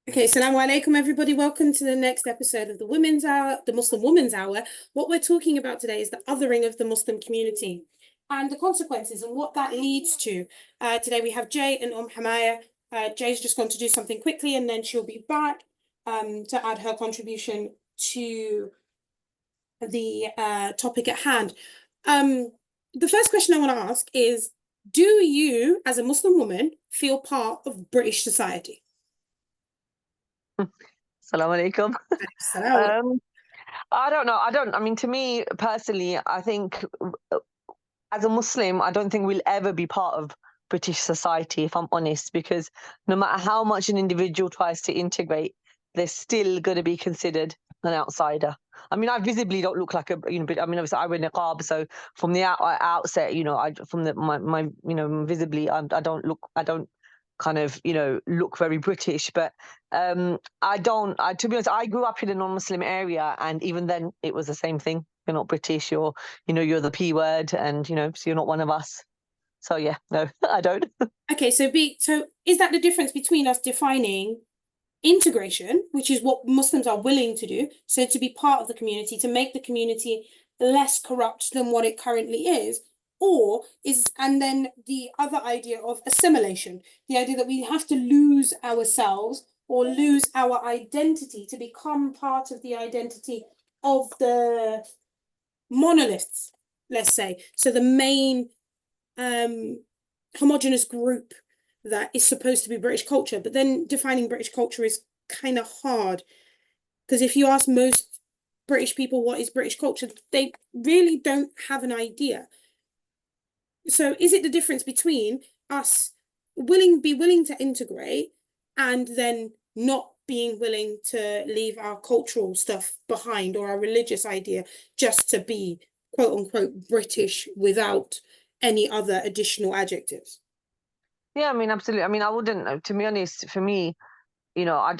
Okay, Asalaamu alaikum, everybody. Welcome to the next episode of the Women's Hour, the Muslim Women's Hour. What we're talking about today is the othering of the Muslim community and the consequences and what that leads to. Today we have Jay and Himayah. Jay's just going to do something quickly and then she'll be back to add her contribution to the topic at hand. The first question I want to ask is, do you, as a Muslim woman, feel part of British society? Asalaamu alaikum. Salam. I don't know. I mean, to me personally, I think as a Muslim, I don't think we'll ever be part of British society, if I'm honest, because no matter how much an individual tries to integrate, they're still going to be considered an outsider. I mean, I visibly don't look like a, but I mean, obviously I wear niqab, so from the outset, visibly, I don't kind of, look very British, but to be honest, I grew up in a non-Muslim area, and even then it was the same thing. You're not British, you're the P word, and so you're not one of us. So yeah, no, I don't. Okay, so is that the difference between us defining integration, which is what Muslims are willing to do, so to be part of the community, to make the community less corrupt than what it currently is, and then the other idea of assimilation, the idea that we have to lose ourselves or lose our identity to become part of the identity of the monoliths, let's say. So the main homogenous group that is supposed to be British culture, but then defining British culture is kind of hard, because if you ask most British people what is British culture, they really don't have an idea. So is it the difference between us be willing to integrate and then not being willing to leave our cultural stuff behind or our religious idea just to be quote unquote British without any other additional adjectives? Yeah, I mean, absolutely. I mean, I wouldn't, to be honest, for me, I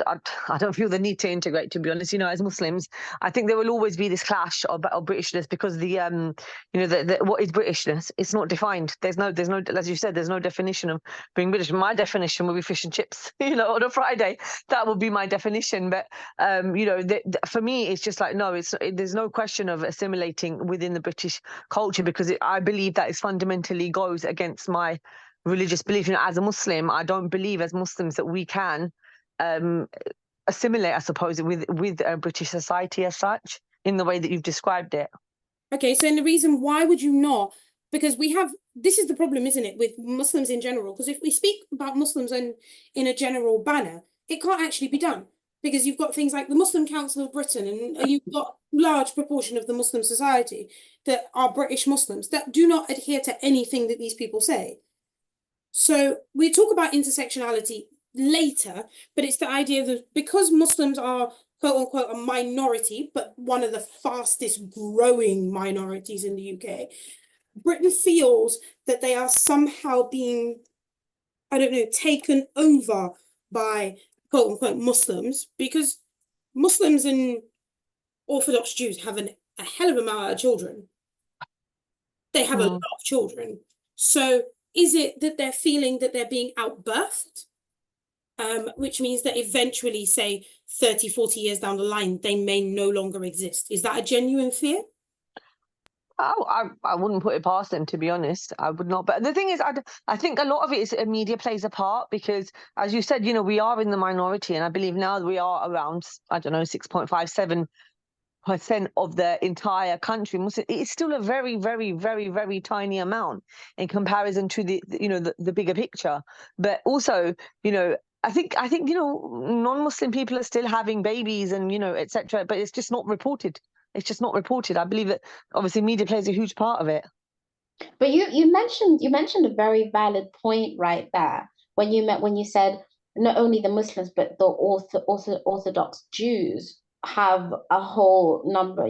don't feel the need to integrate, to be honest. As Muslims, I think there will always be this clash of Britishness, because what is Britishness? It's not defined. There's no, as you said, there's no definition of being British. My definition would be fish and chips, on a Friday. That would be my definition. But, for me, it's just like, no, there's no question of assimilating within the British culture, because I believe that it fundamentally goes against my religious belief. As a Muslim, I don't believe as Muslims that we can assimilate, I suppose, with British society as such, in the way that you've described it. Okay, so the reason why would you not? Because this is the problem, isn't it, with Muslims in general? Because if we speak about Muslims in a general banner, it can't actually be done, because you've got things like the Muslim Council of Britain, and you've got large proportion of the Muslim society that are British Muslims that do not adhere to anything that these people say. So we talk about intersectionality later, but it's the idea that because Muslims are quote unquote a minority, but one of the fastest growing minorities in the UK, Britain feels that they are somehow being, I don't know, taken over by quote unquote Muslims, because Muslims and Orthodox Jews have a hell of a amount of children. They have a lot of children. So is it that they're feeling that they're being outbirthed? Which means that eventually, say 30, 40 years down the line, they may no longer exist. Is that a genuine fear? Oh, I wouldn't put it past them, to be honest. I would not. But the thing is, I think a lot of it is media plays a part, because, as you said, we are in the minority, and I believe now we are around, I don't know, 6.57% of the entire country. It's still a very, very, very, very tiny amount in comparison to the bigger picture. But also, I think non-Muslim people are still having babies and etc. But it's just not reported. It's just not reported. I believe that obviously media plays a huge part of it. But you mentioned a very valid point right there when you said not only the Muslims but the Orthodox Jews have a whole number,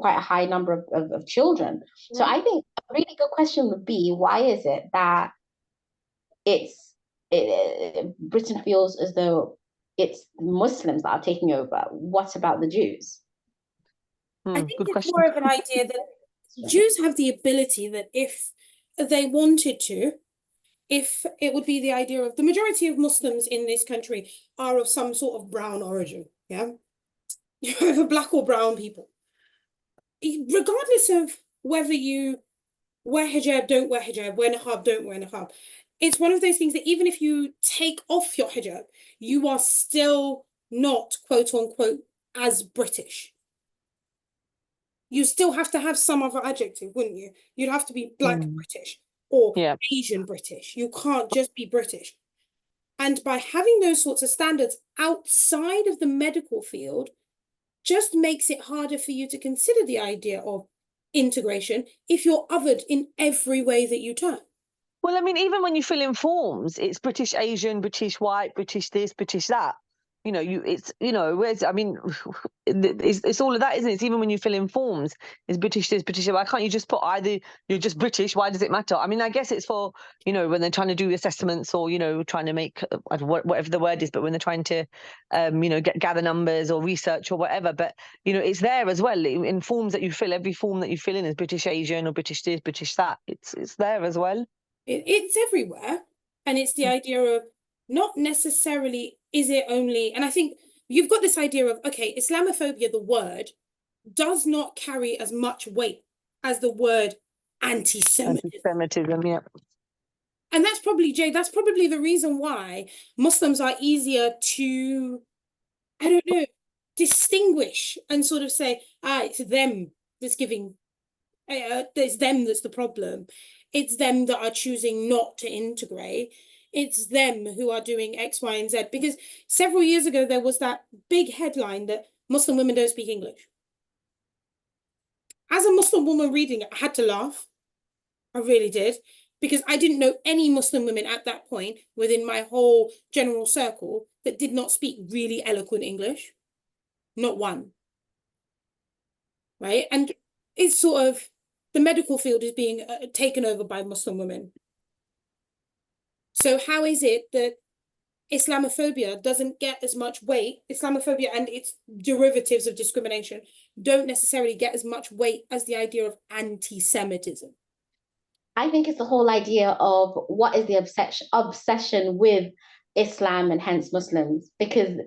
quite a high number of children. Mm-hmm. So I think a really good question would be, why is it that Britain feels as though it's Muslims that are taking over? What about the Jews? I think it's more of an idea that Jews have the ability that if they wanted to, if it would be the idea of the majority of Muslims in this country are of some sort of brown origin, yeah? Either black or brown people. Regardless of whether you wear hijab, don't wear hijab, wear niqab, don't wear niqab, it's one of those things that even if you take off your hijab, you are still not, quote unquote, as British. You still have to have some other adjective, wouldn't you? You'd have to be Black British or Yeah. Asian British. You can't just be British. And by having those sorts of standards outside of the medical field, just makes it harder for you to consider the idea of integration if you're othered in every way that you turn. Well, I mean, even when you fill in forms, it's British Asian, British white, British this, British that. You know, where's, I mean, it's all of that, isn't it? It's even when you fill in forms, it's British this, British that. Why can't you just put either you're just British? Why does it matter? I mean, I guess it's for, when they're trying to do assessments or, trying to make whatever the word is, but when they're trying to, gather numbers or research or whatever. But, it's there as well in forms that you fill. Every form that you fill in is British Asian or British this, British that. It's there as well. It's everywhere. And it's the idea of not necessarily is it only, and I think you've got this idea of, okay, Islamophobia, the word, does not carry as much weight as the word anti-Semitism. Anti-Semitism, yeah. And that's probably, Jay, that's probably the reason why Muslims are easier to, I don't know, distinguish and sort of say, it's them that's giving, it's them that's the problem. It's them that are choosing not to integrate. It's them who are doing X, Y, and Z. Because several years ago, there was that big headline that Muslim women don't speak English. As a Muslim woman reading it, I had to laugh. I really did. Because I didn't know any Muslim women at that point within my whole general circle that did not speak really eloquent English. Not one. Right? And it's sort of, the medical field is being taken over by Muslim women. So how is it that Islamophobia doesn't get as much weight? Islamophobia and its derivatives of discrimination don't necessarily get as much weight as the idea of anti-Semitism. I think it's the whole idea of what is the obsession with Islam and hence Muslims, because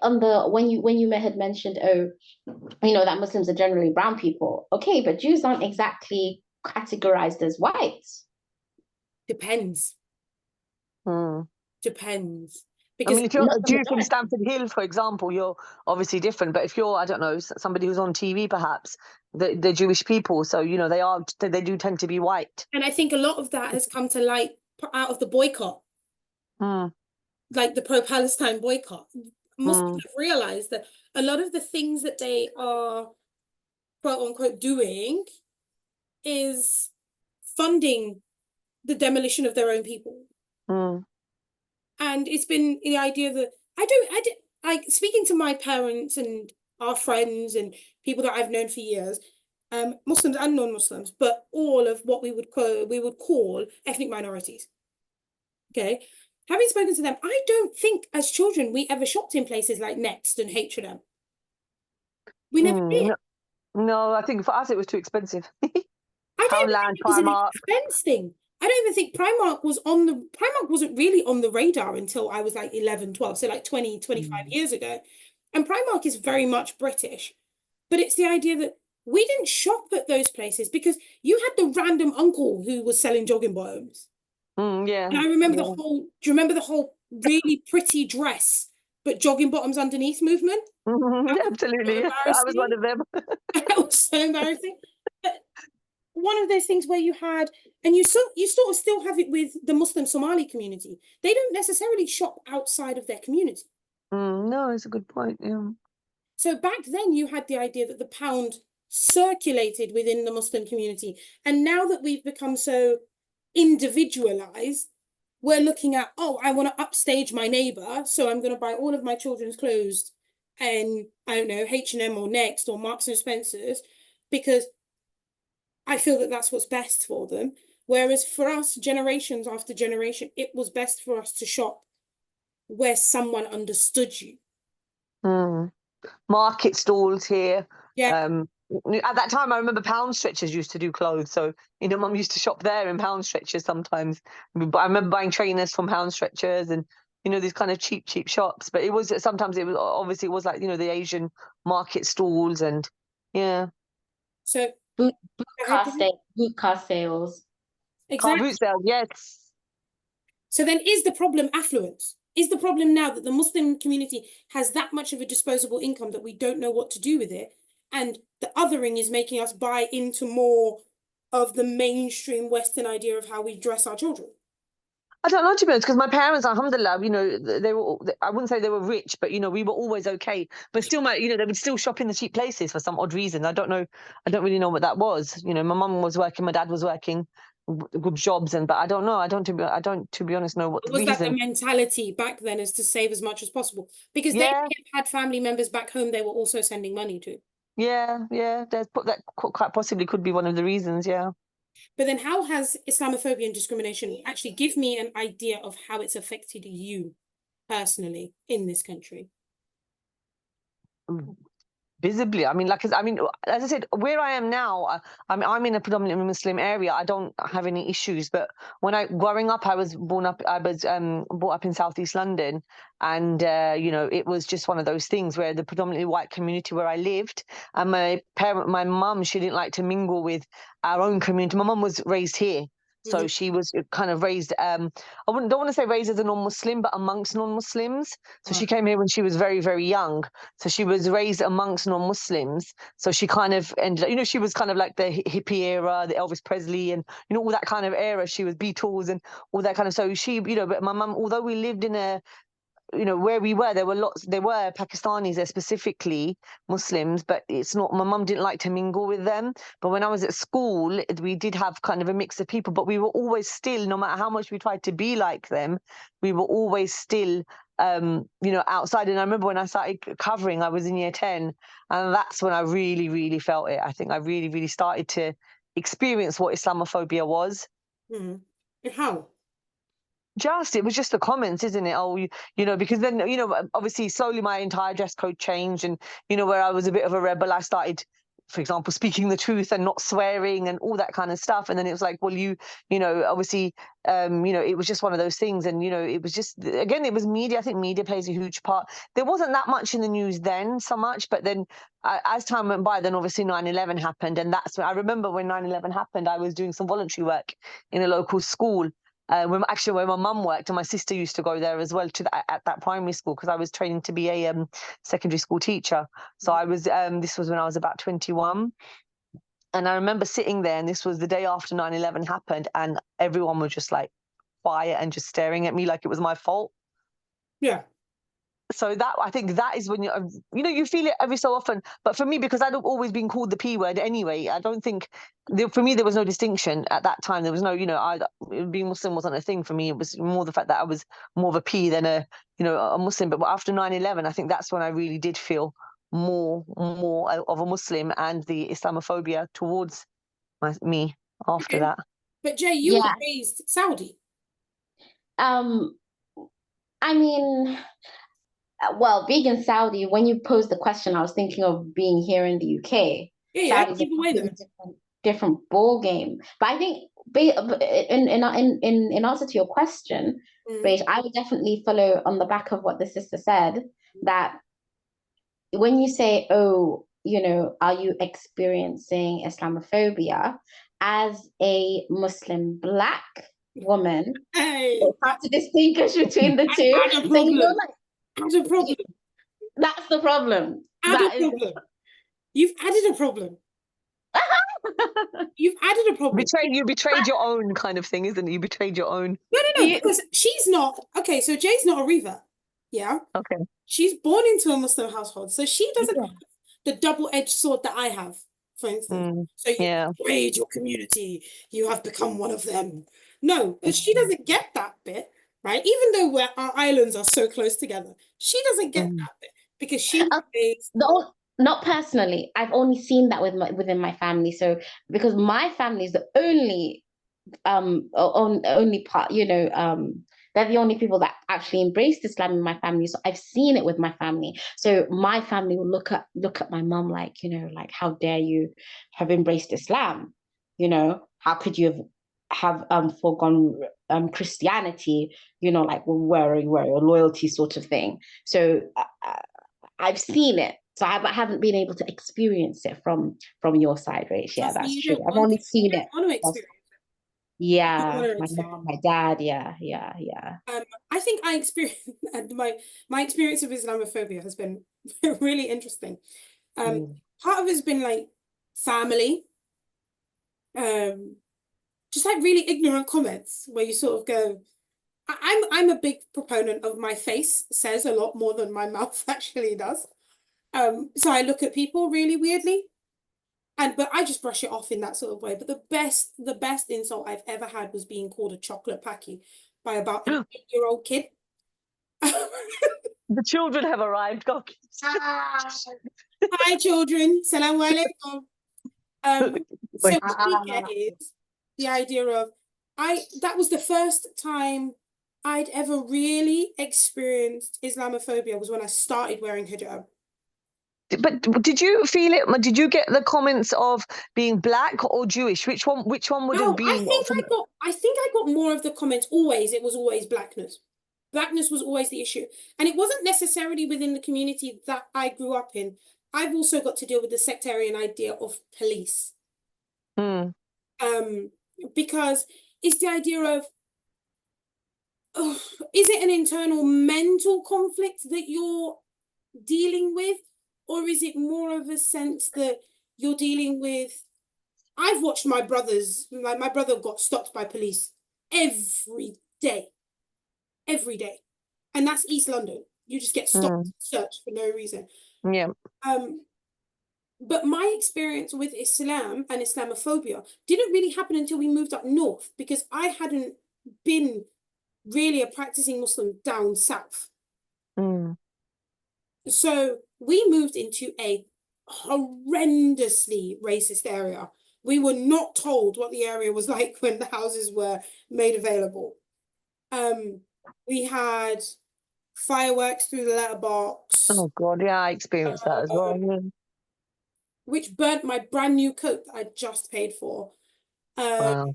when you had mentioned, that Muslims are generally brown people. Okay, but Jews aren't exactly categorized as whites. Depends. Depends. Because, I mean, if you're a Jew from Stamford Hill, for example, you're obviously different. But if you're, I don't know, somebody who's on TV, perhaps, they're Jewish people. So, they do tend to be white. And I think a lot of that has come to light out of the boycott. Like the pro-Palestine boycott. Muslims have realized that a lot of the things that they are, quote unquote, doing is funding the demolition of their own people. And it's been the idea that I like speaking to my parents and our friends and people that I've known for years, Muslims and non-Muslims, but all of what we would call ethnic minorities. Okay, having spoken to them, I don't think as children we ever shopped in places like Next and H&M. We never did. No, I think for us it was too expensive. I don't think it was Primark. an expense thing. I don't even think Primark wasn't really on the radar until I was like 11, 12, so like 20, 25 years ago. And Primark is very much British. But it's the idea that we didn't shop at those places because you had the random uncle who was selling jogging bottoms. Yeah. And I remember do you remember the whole really pretty dress, but jogging bottoms underneath movement? Absolutely. I was one of them. That was so embarrassing. But one of those things where you had, and you sort of still have it with the Muslim Somali community. They don't necessarily shop outside of their community. No, it's a good point. Yeah. So back then you had the idea that the pound circulated within the Muslim community. And now that we've become so individualized, we're looking at, I want to upstage my neighbor, so I'm going to buy all of my children's clothes and, I don't know, H&M or Next or Marks and Spencer's, because I feel that that's what's best for them. Whereas for us, generations after generation, it was best for us to shop where someone understood you. Market stalls here. Yeah. At that time, I remember Pound Stretchers used to do clothes. So, Mum used to shop there in Pound Stretchers sometimes. But I remember buying trainers from Pound Stretchers and, these kind of cheap shops. But sometimes it was, obviously it was like, the Asian market stalls and, yeah. So Boot go ahead, Jay. car sales. Car Exactly. boot sales, yes. So then is the problem affluence? Is the problem now that the Muslim community has that much of a disposable income that we don't know what to do with it? And the othering is making us buy into more of the mainstream Western idea of how we dress our children. I don't know, to be honest, because my parents, alhamdulillah, they were, I wouldn't say they were rich, but, we were always okay. But still, they would still shop in the cheap places for some odd reason. I don't know. I don't really know what that was. My mum was working, my dad was working, good jobs, but I don't know. To be honest, know what the Was that the reason. mentality back then, is to save as much as possible? Because they Yeah, had family members back home they were also sending money to. yeah. That quite possibly could be one of the reasons, yeah. But then how has Islamophobia and discrimination, actually give me an idea of how it's affected you personally in this country? Visibly, as I said, where I am now, I'm in a predominantly Muslim area. I don't have any issues. But growing up, I was brought up in Southeast London, and it was just one of those things where the predominantly white community where I lived, and my mum, she didn't like to mingle with our own community. My mum was raised here. So she was kind of raised, don't want to say raised as a non-Muslim, but amongst non-Muslims. So she came here when she was very, very young. So she was raised amongst non-Muslims. So she kind of ended up, she was kind of like the hippie era, the Elvis Presley and, all that kind of era. She was Beatles and all that kind of, so she, but my mum, although we lived in a, where we were, there were Pakistanis there, specifically Muslims, but it's not, my mum didn't like to mingle with them. But when I was at school, we did have kind of a mix of people, but we were always still, no matter how much we tried to be like them, we were always still, outside. And I remember when I started covering, I was in year 10, and that's when I really, really felt it. I think I really, really started to experience what Islamophobia was. And how? It was just the comments, isn't it? Oh, because then, obviously slowly my entire dress code changed, and, where I was a bit of a rebel, I started, for example, speaking the truth and not swearing and all that kind of stuff. And then it was like, well, obviously, it was just one of those things. And, it was just, again, it was media. I think media plays a huge part. There wasn't that much in the news then so much, but then as time went by, then obviously 9/11 happened. And that's when I remember when 9/11 happened, I was doing some voluntary work in a local school. Where my mum worked, and my sister used to go there as well at that primary school, because I was training to be a secondary school teacher. So I was this was when I was about 21, and I remember sitting there, and this was the day after 9/11 happened, and everyone was just like quiet and just staring at me like it was my fault. Yeah. So that, I think that is when you feel it every so often. But for me, because I'd always been called the P word anyway, I don't think for me there was no distinction at that time. There was no, being Muslim wasn't a thing for me. It was more the fact that I was more of a P than a Muslim. But after 9/11, I think that's when I really did feel more of a Muslim, and the Islamophobia towards me after that. But Jay, you were raised Saudi. I mean, well, being in Saudi, when you posed the question, I was thinking of being here in the UK. Saudi's a completely different ball game. But I think, in answer to your question, I would definitely follow on the back of what the sister said, that when you say, oh, are you experiencing Islamophobia as a Muslim Black woman? It's hard to distinguish between the two. Add a problem. That's the problem. You've added a problem. You've added a problem. You betrayed your own kind of thing, isn't it? You betrayed your own. No, because she's not. Okay, so Jay's not a revert. Yeah. Okay. She's born into a Muslim household, so she doesn't have the double-edged sword that I have, for instance. So you betrayed your community. You have become one of them. No, but she doesn't get that bit, right? Even though our islands are so close together, she doesn't get that bit because she was not personally. I've only seen that within my family. So because my family is the only part, there They're the only people that actually embraced Islam in my family. So I've seen it with my family. So my family will look at my mum like, like, how dare you have embraced Islam? How could you have foregone Christianity? Like wearing your loyalty sort of thing. So I've seen it. So I haven't been able to experience it from your side, Rach. Yeah, Trust me, that's you true. don't I've want only to. seen You it. don't want to experience it. You don't Yeah, want to my experience mom, my dad. Yeah. I think I experienced and my experience of Islamophobia has been really interesting. Mm. Part of it has been like family, um, just like really ignorant comments where you sort of go, I'm a big proponent of my face says a lot more than my mouth actually does. So I look at people really weirdly, but I just brush it off in that sort of way. But the best insult I've ever had was being called a chocolate packy by about an 8-year-old kid. The children have arrived. God. Hi, children. Salaamu alaikum. So Wait. what we get is the idea of that was the first time I'd ever really experienced Islamophobia was when I started wearing hijab. But did you feel it? Did you get the comments of being black or Jewish? Which one? Which one would have No, been? I think I got more of the comments always. It was always blackness. Blackness was always the issue. And it wasn't necessarily within the community that I grew up in. I've also got to deal with the sectarian idea of police. Mm. Because it's the idea of, is it an internal mental conflict that you're dealing with? Or is it more of a sense that you're dealing with, I've watched my brothers, like my brother got stopped by police every day. Every day. And that's East London. You just get stopped, searched for no reason. Yeah. But my experience with Islam and Islamophobia didn't really happen until we moved up north because I hadn't been really a practicing Muslim down south. Mm. So we moved into a horrendously racist area. We were not told what the area was like when the houses were made available. We had fireworks through the letterbox, Oh God, yeah, I experienced that as well. Yeah. which burnt my brand new coat that I just paid for. Wow.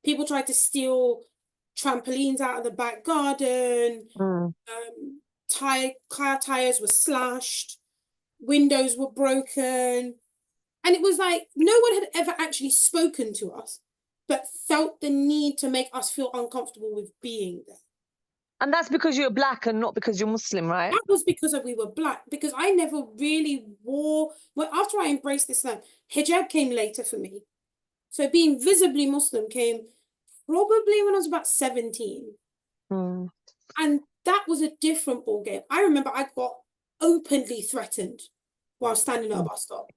People tried to steal trampolines out of the back garden. Mm. Car tires were slashed. Windows were broken. And it was like no one had ever actually spoken to us, but felt the need to make us feel uncomfortable with being there. And that's because you're black and not because you're Muslim, right? That was because we were black, because I never really wore, well, after I embraced Islam, hijab came later for me. So being visibly Muslim came probably when I was about 17. Mm. And that was a different ballgame. I remember I got openly threatened while standing at a bus stop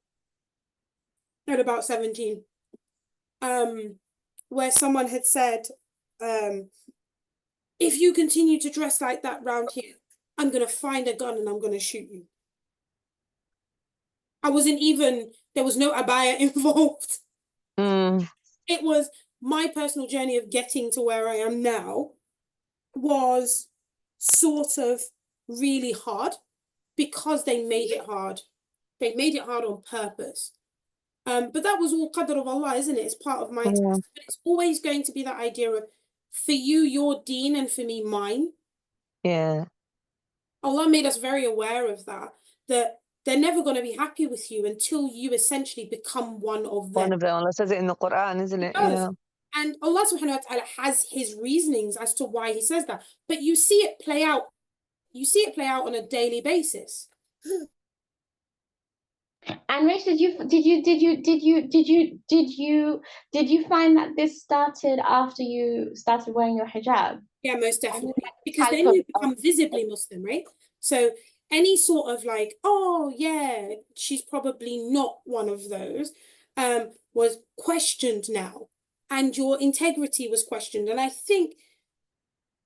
at about 17. Where someone had said, if you continue to dress like that round here, I'm going to find a gun and I'm going to shoot you. There was no abaya involved. Mm. It was my personal journey of getting to where I am now was sort of really hard because they made it hard. They made it hard on purpose. But that was all qadr of Allah, isn't it? It's part of my test. But it's always going to be that idea of, for you, your deen, and for me, mine. Yeah. Allah made us very aware of that they're never going to be happy with you until you essentially become one of them. One of them. Allah says it in the Quran, isn't it? Yeah. And Allah subhanahu wa ta'ala has his reasonings as to why he says that. But you see it play out. You see it play out on a daily basis. And Rachel, did you find that this started after you started wearing your hijab? Yeah, most definitely. Because then you become visibly Muslim, right? So any sort of like, oh yeah, she's probably not one of those, was questioned now. And your integrity was questioned. And I think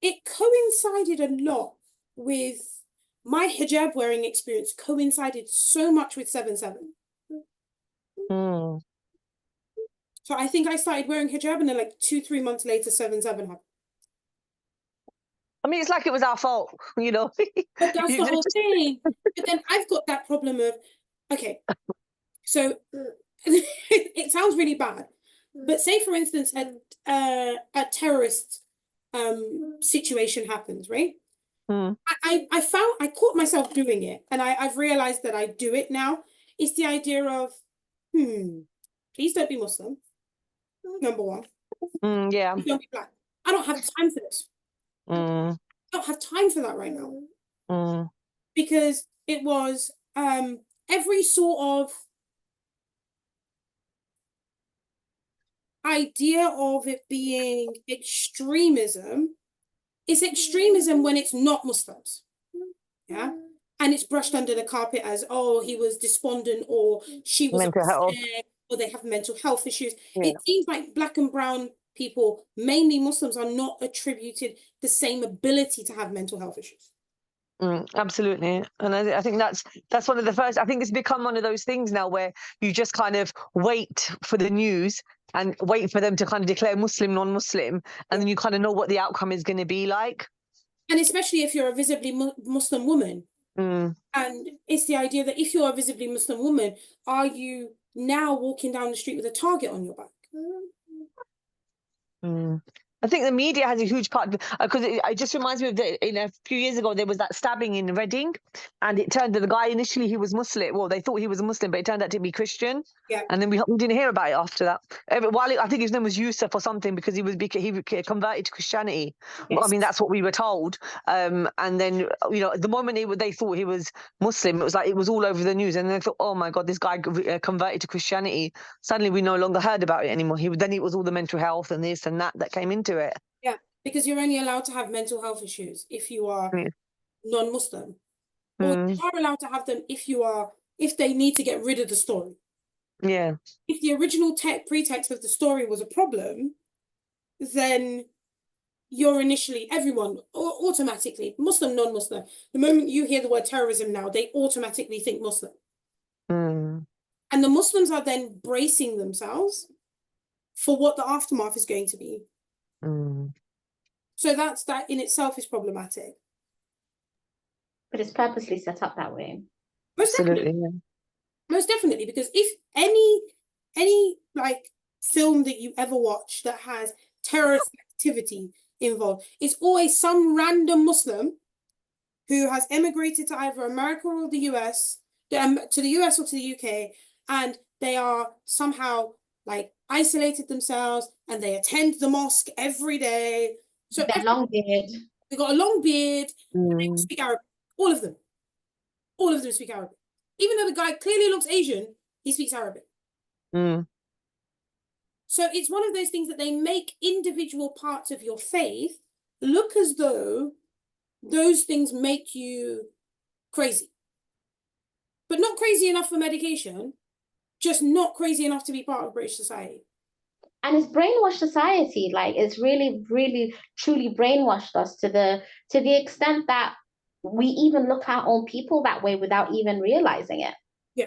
it coincided a lot with my hijab wearing experience, coincided so much with 7/7. Mm. So I think I started wearing hijab and then like 2-3 months later, 7/7 happened. I mean, it's like it was our fault, you know. But that's You the whole just- thing. But then I've got that problem of, okay, so it sounds really bad, but say for instance a terrorist situation happens, right? Mm, I caught myself doing it, and I've realized that I do it now. It's the idea of, please don't be Muslim. Number one, yeah. please don't be black. I don't have time for this. Mm, I don't have time for that right now, mm, because it was every sort of idea of it being extremism is extremism when it's not Muslims. Yeah. And it's brushed under the carpet as, oh, he was despondent, or she was mental health. upset, or they have mental health issues. Yeah. It seems like black and brown people, mainly Muslims, are not attributed the same ability to have mental health issues. Absolutely, and I think that's one of the first. I think it's become one of those things now where you just kind of wait for the news and wait for them to kind of declare Muslim, non-Muslim, and then you kind of know what the outcome is going to be like. And especially if you're a visibly Muslim woman. And it's the idea that if you're a visibly Muslim woman, are you now walking down the street with a target on your back? I think the media has a huge part because it just reminds me of a few years ago there was that stabbing in Reading, and it turned out the guy initially he was Muslim. Well, they thought he was a Muslim, but it turned out to be Christian. Yeah. And then we didn't hear about it after that. I think his name was Yusuf or something because he converted to Christianity. Yes. I mean that's what we were told. And then the moment they thought he was Muslim, it was like it was all over the news, and they thought, oh my God, this guy converted to Christianity. Suddenly we no longer heard about it anymore. Then it was all the mental health and this and that came into it. Yeah, because you're only allowed to have mental health issues if you are non-Muslim, or you are allowed to have them if they need to get rid of the story. Yeah. If the original pretext of the story was a problem, then you're initially everyone automatically Muslim, non-Muslim. The moment you hear the word terrorism now, they automatically think Muslim. And the Muslims are then bracing themselves for what the aftermath is going to be. So that in itself is problematic. But it's purposely set up that way. Absolutely. Most definitely, because if any like film that you ever watch that has terrorist activity involved, it's always some random Muslim who has emigrated to either America or the US, to the US or to the UK, and they are somehow like isolated themselves and they attend the mosque every day. So that long beard. They got a long beard. They speak Arabic. All of them. All of them speak Arabic. Even though the guy clearly looks Asian, he speaks Arabic. So it's one of those things that they make individual parts of your faith look as though those things make you crazy. But not crazy enough for medication, just not crazy enough to be part of British society. And it's brainwashed society. Like it's really, really, truly brainwashed us to the extent that we even look at our own people that way without even realizing it. Yeah.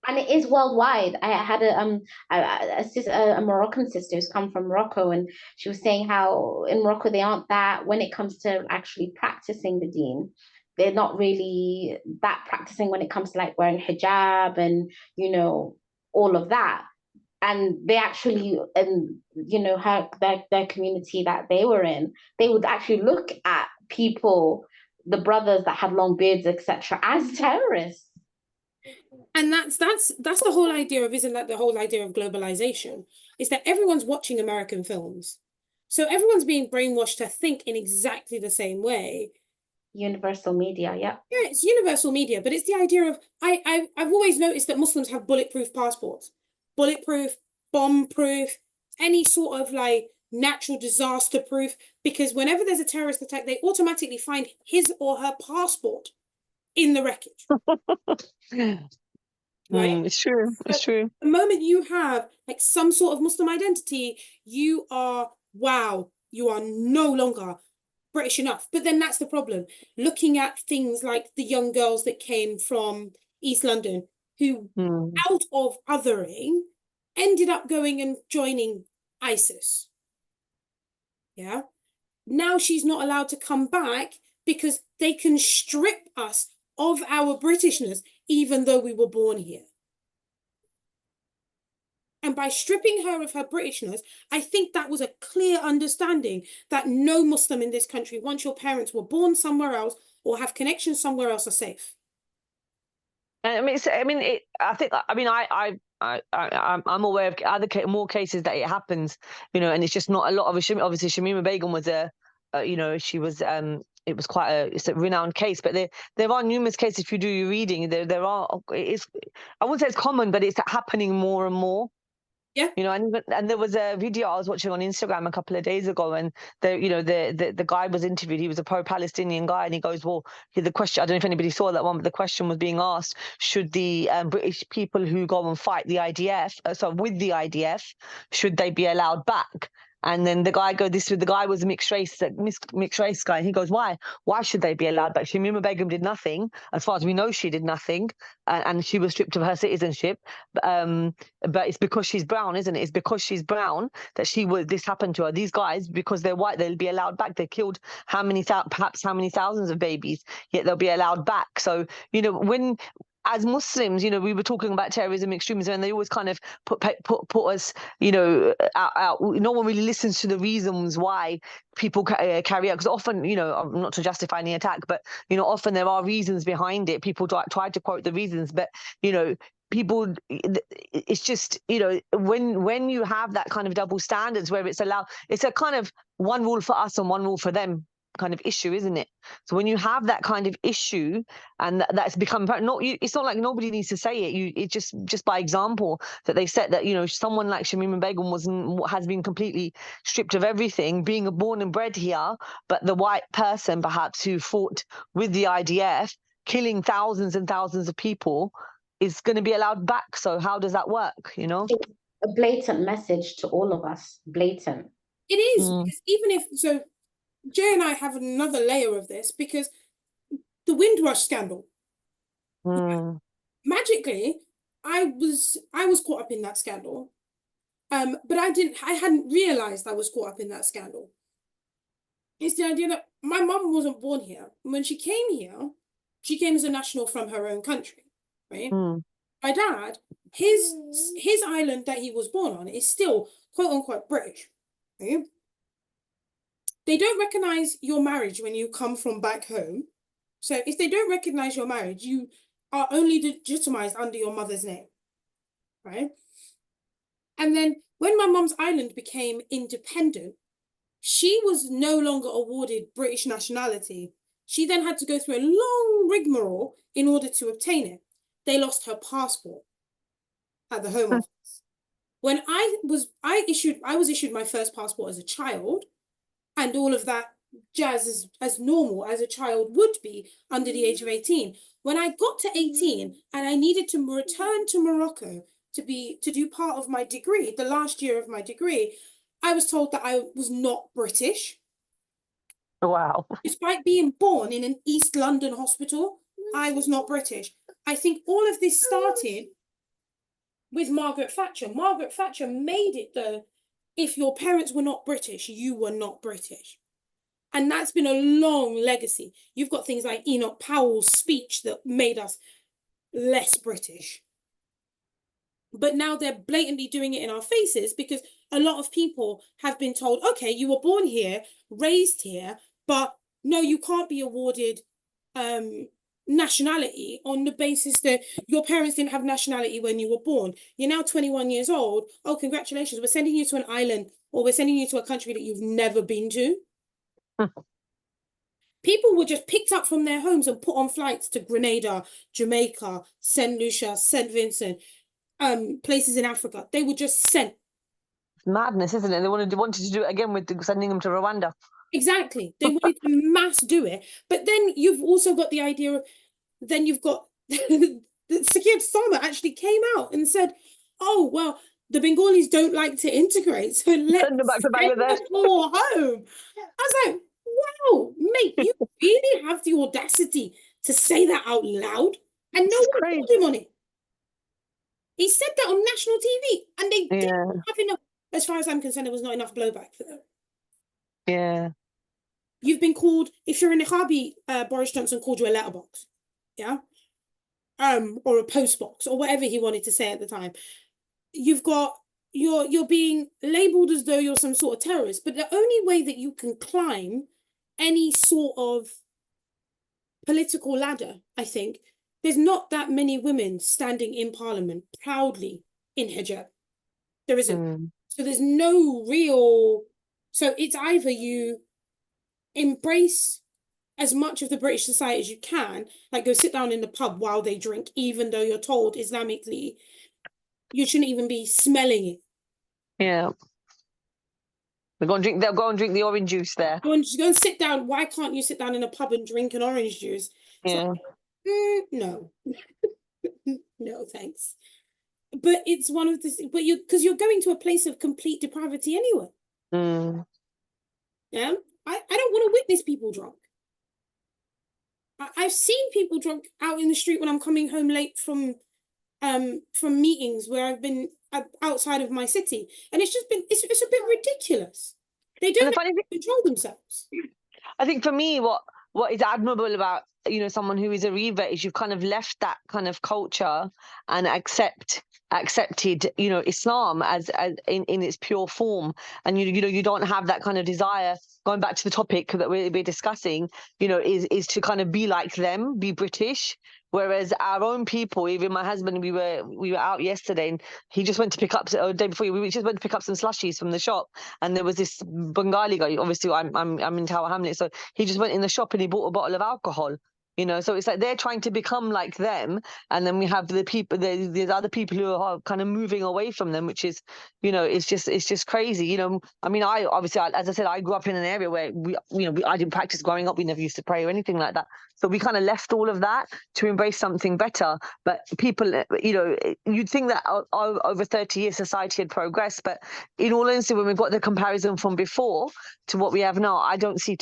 And it is worldwide. I had a Moroccan sister who's come from Morocco, and she was saying how in Morocco they aren't that, when it comes to actually practicing the deen, they're not really that practicing when it comes to like wearing hijab and all of that. And they actually, their community that they were in, they would actually look at people, the brothers that had long beards, etc., as terrorists. And that's the whole idea of, isn't that the whole idea of globalization? Is that everyone's watching American films. So everyone's being brainwashed to think in exactly the same way. Universal media, yeah. Yeah, it's universal media, but it's the idea of, I've always noticed that Muslims have bulletproof passports. Bulletproof, bomb-proof, any sort of like natural disaster proof, because whenever there's a terrorist attack, they automatically find his or her passport in the wreckage. Right? It's true. It's true. The moment you have like some sort of Muslim identity, you are no longer British enough. But then that's the problem. Looking at things like the young girls that came from East London who, out of othering, ended up going and joining ISIS. Yeah. now she's not allowed to come back because they can strip us of our Britishness, even though we were born here. And by stripping her of her Britishness, I think that was a clear understanding that no Muslim in this country, once your parents were born somewhere else or have connections somewhere else, are safe. I mean, I think, I'm aware of other more cases that it happens, and it's just not a lot of it. Obviously, Shamima Begum was she was, it was it's a renowned case, but there are numerous cases. If you do your reading, there are, I wouldn't say it's common, but it's happening more and more. Yeah. And there was a video I was watching on Instagram a couple of days ago, and the guy was interviewed. He was a pro-Palestinian guy, and he goes, "Well, the question, I don't know if anybody saw that one, but the question was being asked: should the British people who go and fight the IDF, with the IDF, should they be allowed back?" And then the guy was a mixed race guy. And he goes, why should they be allowed back? Shamima Begum did nothing. As far as we know, she did nothing. And she was stripped of her citizenship. But it's because she's brown, isn't it? It's because she's brown that this happened to her. These guys, because they're white, they'll be allowed back. They killed perhaps how many thousands of babies, yet they'll be allowed back. So, when, as Muslims, we were talking about terrorism, extremism, and they always kind of put us, out. No one really listens to the reasons why people carry out. Because often, not to justify any attack, but often there are reasons behind it. People try to quote the reasons, but people, it's just, when you have that kind of double standards where it's a kind of one rule for us and one rule for them kind of issue, isn't it? So when you have that kind of issue, and that's become it's not like nobody needs to say it. It's just by example that they said that someone like Shamima Begum has been completely stripped of everything, being born and bred here, but the white person perhaps who fought with the IDF, killing thousands and thousands of people, is going to be allowed back. So how does that work? It's a blatant message to all of us. Blatant. It is. Because even if so. Jay and I have another layer of this, because the Windrush scandal. Magically, I was caught up in that scandal. But I hadn't realized I was caught up in that scandal. It's the idea that my mum wasn't born here. When she came here, she came as a national from her own country, right? My dad, his island that he was born on is still quote unquote British, right? They don't recognize your marriage when you come from back home. So if they don't recognize your marriage, you are only legitimized under your mother's name, right? And then when my mum's island became independent, she was no longer awarded British nationality. She then had to go through a long rigmarole in order to obtain it. They lost her passport at the Home Office. When I was issued my first passport as a child, and all of that jazz as normal as a child would be under the age of 18. When I got to 18 and I needed to return to Morocco to do part of my degree, the last year of my degree, I was told that I was not British. Wow. Despite being born in an East London hospital, I was not British. I think all of this started with Margaret Thatcher. Margaret Thatcher made it though, if your parents were not British, you were not British. And that's been a long legacy. You've got things like Enoch Powell's speech that made us less British. But now they're blatantly doing it in our faces, because a lot of people have been told, okay, you were born here, raised here, but no, you can't be awarded nationality on the basis that your parents didn't have nationality when you were born. You're now 21 years old. Oh, congratulations. We're sending you to an island, or we're sending you to a country that you've never been to. People were just picked up from their homes and put on flights to Grenada, Jamaica, St. Lucia, St. Vincent, places in Africa. They were just sent. It's madness, isn't it? They wanted to do it again with sending them to Rwanda. Exactly. They wanted to mass do it. But then you've also got the idea of, then you've got Sakir Sama actually came out and said, oh, well, the Bengalis don't like to integrate, so let's send them back to Bangladesh. All home. I was like, wow, mate, you really have the audacity to say that out loud, and no one called him on it. He said that on national TV, and they didn't have enough. As far as I'm concerned, there was not enough blowback for them. Yeah. You've been called, if you're a niqabi, Boris Johnson called you a letterbox, yeah, or a postbox, or whatever he wanted to say at the time. You've got you're being labeled as though you're some sort of terrorist. But the only way that you can climb any sort of political ladder, I think, there's not that many women standing in parliament proudly in hijab. There isn't. So there's no real. So it's either you embrace as much of the British society as you can, like go sit down in the pub while they drink, even though you're told Islamically you shouldn't even be smelling it. Yeah. They'll go and drink the orange juice there. Go and sit down. Why can't you sit down in a pub and drink an orange juice? Yeah. So, no. No, thanks. But it's one of the, but because you're going to a place of complete depravity anyway. Yeah. I don't want to witness people drunk. I've seen people drunk out in the street when I'm coming home late from meetings where I've been outside of my city, and it's just been it's a bit ridiculous. They don't control themselves. I think for me, what is admirable about someone who is a revert is you've kind of left that kind of culture and accepted Islam as in its pure form, and you don't have that kind of desire. Going back to the topic that we're discussing, is to kind of be like them, be British. Whereas our own people, even my husband, we were out yesterday, and he just went to pick up the day before. We just went to pick up some slushies from the shop, and there was this Bengali guy. Obviously, I'm in Tower Hamlets, so he just went in the shop and he bought a bottle of alcohol. So it's like they're trying to become like them, and then we have the people, there's other people who are kind of moving away from them, which is, it's just crazy. I mean, as I said, I grew up in an area where I didn't practice growing up. We never used to pray or anything like that. So we kind of left all of that to embrace something better. But people, you'd think that over 30 years society had progressed, but in all honesty, when we've got the comparison from before to what we have now, I don't see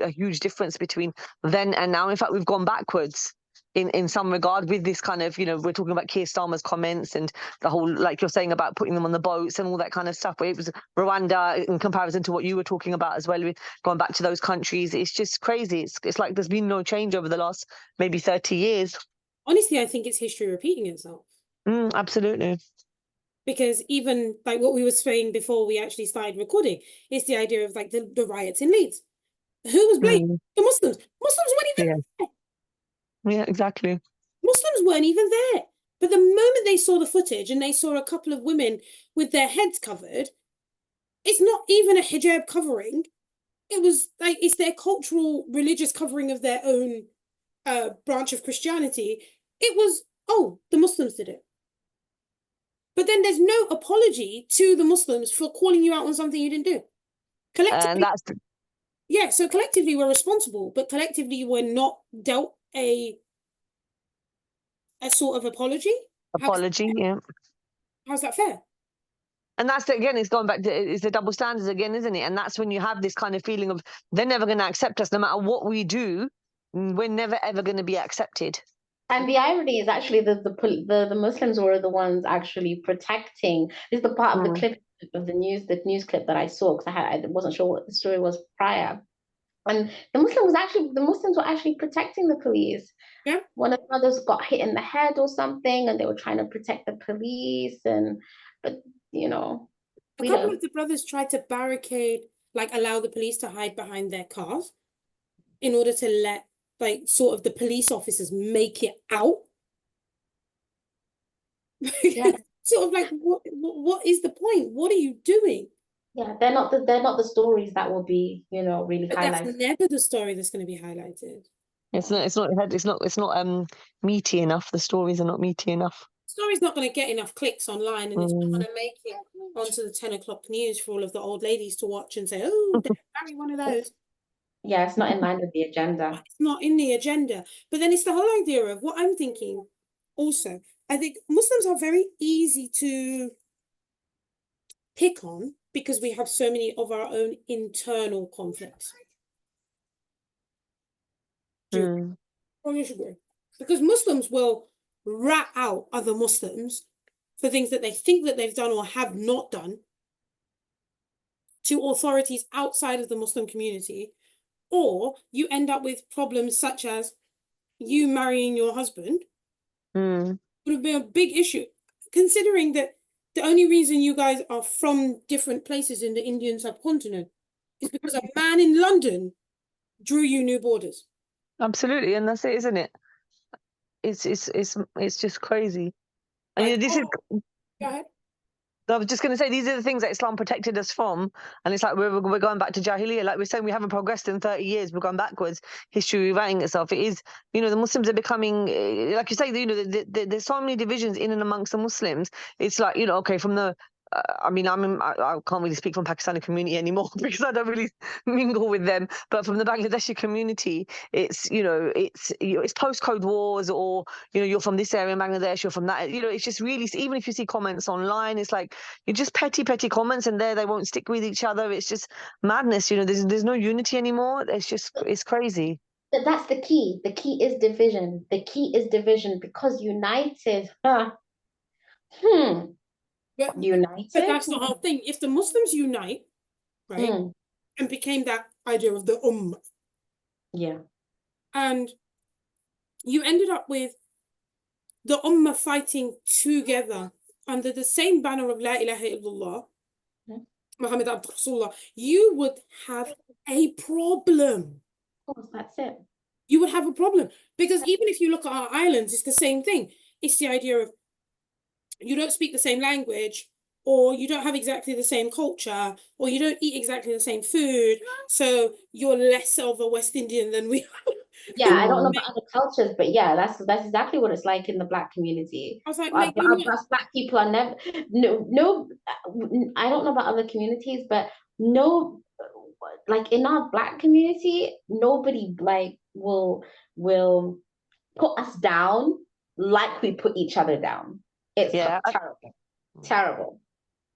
a huge difference between then and now. In fact, we've gone backwards in some regard with this kind of, we're talking about Keir Starmer's comments and the whole, like you're saying about putting them on the boats and all that kind of stuff, where it was Rwanda in comparison to what you were talking about as well, with going back to those countries. It's just crazy. It's like there's been no change over the last maybe 30 years. Honestly, I think it's history repeating itself. Absolutely. Because even like what we were saying before we actually started recording is the idea of like the riots in Leeds. Who was blamed? The Muslims. Muslims weren't even there. Yeah, exactly. Muslims weren't even there. But the moment they saw the footage and they saw a couple of women with their heads covered, it's not even a hijab covering. It was like, it's their cultural, religious covering of their own branch of Christianity. It was, oh, the Muslims did it. But then there's no apology to the Muslims for calling you out on something you didn't do. Collectively, yeah, so collectively we're responsible, but collectively we're not dealt a sort of apology. Yeah. How's that fair? And that's again, it's going back to it's the double standards again, isn't it? And that's when you have this kind of feeling of they're never going to accept us, no matter what we do. We're never ever going to be accepted. And the irony is actually the Muslims were the ones actually protecting. This is the part of the clip of the news clip that I saw, because I wasn't sure what the story was prior. And the Muslims were actually protecting the police. Yeah. One of the brothers got hit in the head or something, and they were trying to protect the police. But a couple of the brothers tried to barricade, like allow the police to hide behind their cars in order to let like sort of the police officers make it out. Yeah. Sort of like what is the point? What are you doing? Yeah, they're not the stories that will be, really but highlighted. That's never the story that's going to be highlighted. It's not meaty enough. The stories are not meaty enough. Story's not going to get enough clicks online, and it's not going to make it onto the 10 o'clock news for all of the old ladies to watch and say, oh, marry one of those. Yeah, it's not in line with the agenda. It's not in the agenda. But then it's the whole idea of what I'm thinking also. I think Muslims are very easy to pick on because we have so many of our own internal conflicts. Or you should agree. Because Muslims will rat out other Muslims for things that they think that they've done or have not done to authorities outside of the Muslim community, or you end up with problems such as you marrying your husband Mm. would have been a big issue, considering that the only reason you guys are from different places in the Indian subcontinent is because a man in London drew you new borders. Absolutely, and that's it, isn't it? It's just crazy. And Like, this is. go ahead. I was just going to say, these are the things that Islam protected us from. And it's like we're going back to Jahiliyyah. Like we're saying, we haven't progressed in 30 years. We're going backwards. History rewriting itself. It is, the Muslims are becoming, like you say, there's so many divisions in and amongst the Muslims. It's like, okay, from the, I mean, I can't really speak from Pakistani community anymore because I don't really mingle with them. But from the Bangladeshi community, it's it's postcode wars, or you're from this area in Bangladesh, you're from that. It's just really, even if you see comments online, it's like you're just petty comments, and they won't stick with each other. It's just madness. There's no unity anymore. It's crazy. But that's the key. The key is division. The key is division, because united, But united. that's the whole thing. If the Muslims unite, right, and became that idea of the Yeah. and you ended up with the ummah fighting together under the same banner of La ilaha illallah, Muhammad Abd Rasulullah, you would have a problem. Of course, that's it. You would have a problem, because even if you look at our islands, it's the same thing. It's the idea of you don't speak the same language, or you don't have exactly the same culture, or you don't eat exactly the same food, so you're less of a West Indian than we are. Yeah, I don't know about other cultures, but yeah, that's exactly what it's like in the Black community. I was like, Us Black people are never no. I don't know about other communities, but no, like in our Black community, nobody like will put us down like we put each other down. It's terrible, terrible.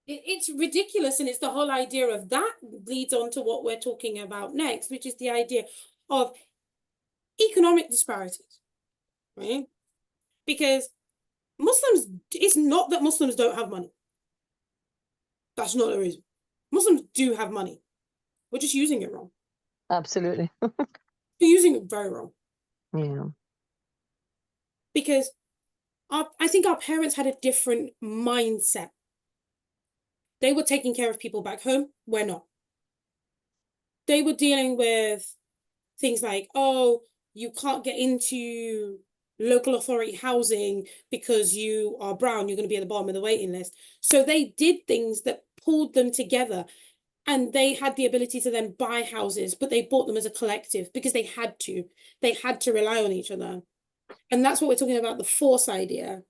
It's ridiculous, and it's the whole idea of that leads on to what we're talking about next, which is the idea of economic disparities, right? Because Muslims, it's not that Muslims don't have money. That's not the reason. Muslims do have money. We're just using it wrong. Absolutely. We're using it very wrong. Yeah. Because I think our parents had a different mindset. They were taking care of people back home. We're not. They were dealing with things like, oh, you can't get into local authority housing because you are brown, you're going to be at the bottom of the waiting list. So they did things that pulled them together, and they had the ability to then buy houses, but they bought them as a collective because they had to. They had to rely on each other. And that's what we're talking about, the force idea.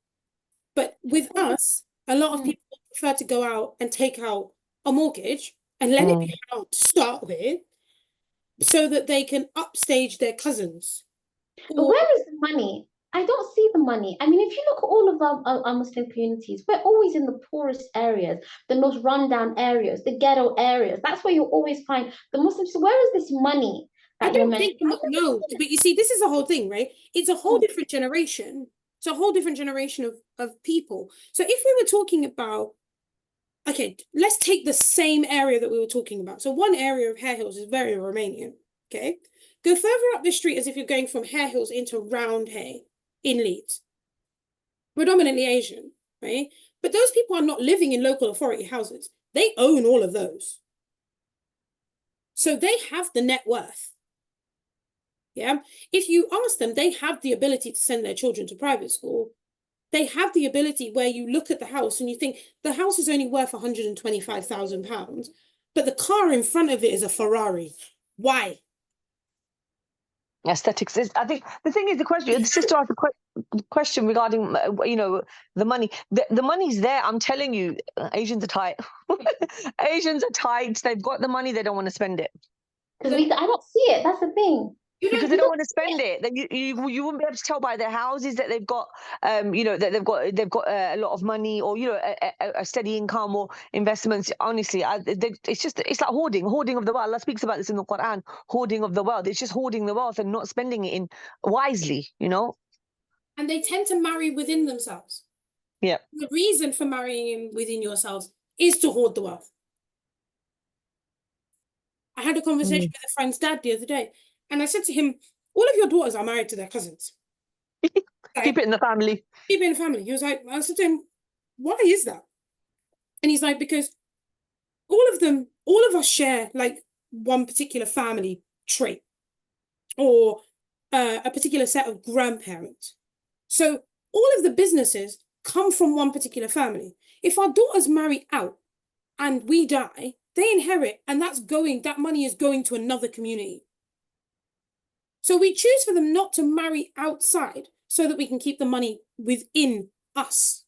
But with us, a lot of people prefer to go out and take out a mortgage and let it be out to start with, so that they can upstage their cousins. But where is the money? I don't see the money. I mean, if you look at all of our Muslim communities, we're always in the poorest areas, the most rundown areas, the ghetto areas. That's where you always find the Muslims. So where is this money that you're mentioning? No, but you see, this is the whole thing, right? It's a whole different generation. It's a whole different generation of people. So if we were talking about, okay, let's take the same area that we were talking about. So one area of Hare Hills is very Romanian, okay? Go further up the street as if you're going from Hare Hills into Roundhay in Leeds. Predominantly Asian, right? But those people are not living in local authority houses. They own all of those. So they have the net worth. Yeah. If you ask them, they have the ability to send their children to private school. They have the ability where you look at the house and you think the house is only worth £125,000, but the car in front of it is a Ferrari. Why? Aesthetics is, I think the thing is, the sister asked a question regarding the money. The money's there. I'm telling you, Asians are tight. Asians are tight. They've got the money, they don't want to spend it Because I don't see it. That's the thing. because they don't want to spend it. Then you wouldn't be able to tell by their houses that they've got that they've got a lot of money, or a steady income or investments. Honestly, it's like hoarding of the wealth. Allah speaks about this in the Quran, hoarding of the wealth. It's just hoarding the wealth and not spending it in wisely, And they tend to marry within themselves. Yeah. The reason for marrying within yourselves is to hoard the wealth. I had a conversation with a friend's dad the other day, and I said to him, all of your daughters are married to their cousins. Keep it in the family. Keep it in the family. He was like, I said to him, why is that? And he's like, because all of us share like one particular family trait or a particular set of grandparents. So all of the businesses come from one particular family. If our daughters marry out and we die, they inherit, and that money is going to another community. So we choose for them not to marry outside so that we can keep the money within us.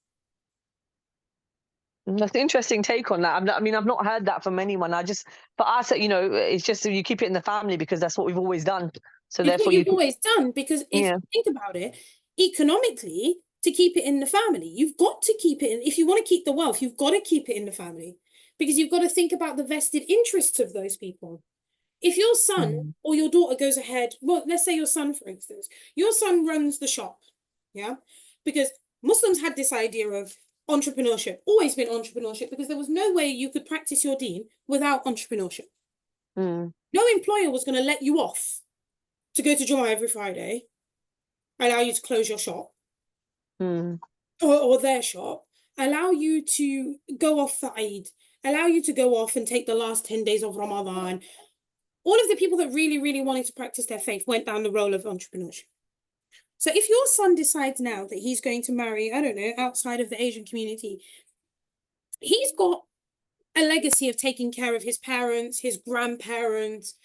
That's an interesting take on that. I've not heard that from anyone. For us, it's just you keep it in the family because that's what we've always done. So It's therefore, what you've always done, because if you think about it, economically, to keep it in the family, you've got to keep it in. If you want to keep the wealth, you've got to keep it in the family, because you've got to think about the vested interests of those people. If your son or your daughter goes ahead, well, let's say your son, for instance, your son runs the shop, yeah? Because Muslims had this idea of entrepreneurship, always been entrepreneurship, because there was no way you could practice your deen without entrepreneurship. No employer was going to let you off to go to Jummah every Friday, allow you to close your shop or their shop, allow you to go off for Eid, allow you to go off and take the last 10 days of Ramadan. All of the people that really, really wanted to practice their faith went down the road of entrepreneurship. So if your son decides now that he's going to marry, I don't know, outside of the Asian community, he's got a legacy of taking care of his parents, his grandparents,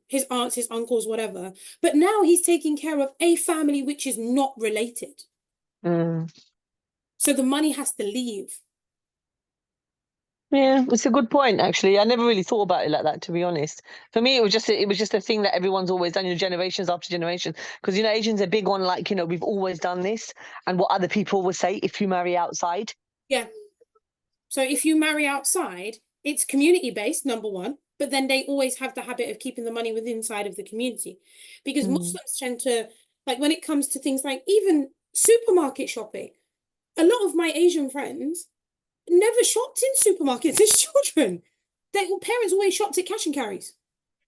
his aunts, his uncles, whatever. But now he's taking care of a family which is not related. So the money has to leave. Yeah, it's a good point, actually. I never really thought about it like that, to be honest. For me, it was just a thing that everyone's always done, generations after generation. Because, Asians are big on, like, we've always done this, and what other people will say if you marry outside. Yeah. So if you marry outside, it's community-based, number one, but then they always have the habit of keeping the money within inside of the community. Because Muslims tend to, like, when it comes to things like even supermarket shopping, a lot of my Asian friends never shopped in supermarkets as children. Their parents always shopped at cash and carries.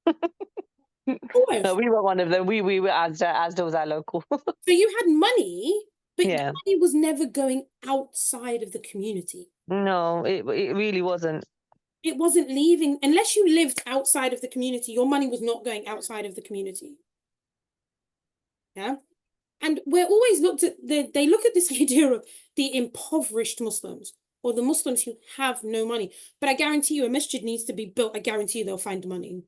Always. No, we were one of them. We were Asda was our local. So you had money, but Yeah. the money was never going outside of the community. No, it really wasn't. It wasn't leaving, unless you lived outside of the community, your money was not going outside of the community. Yeah. And we're always they look at this idea of the impoverished Muslims or the Muslims who have no money. But I guarantee you a masjid needs to be built. I guarantee you they'll find the money.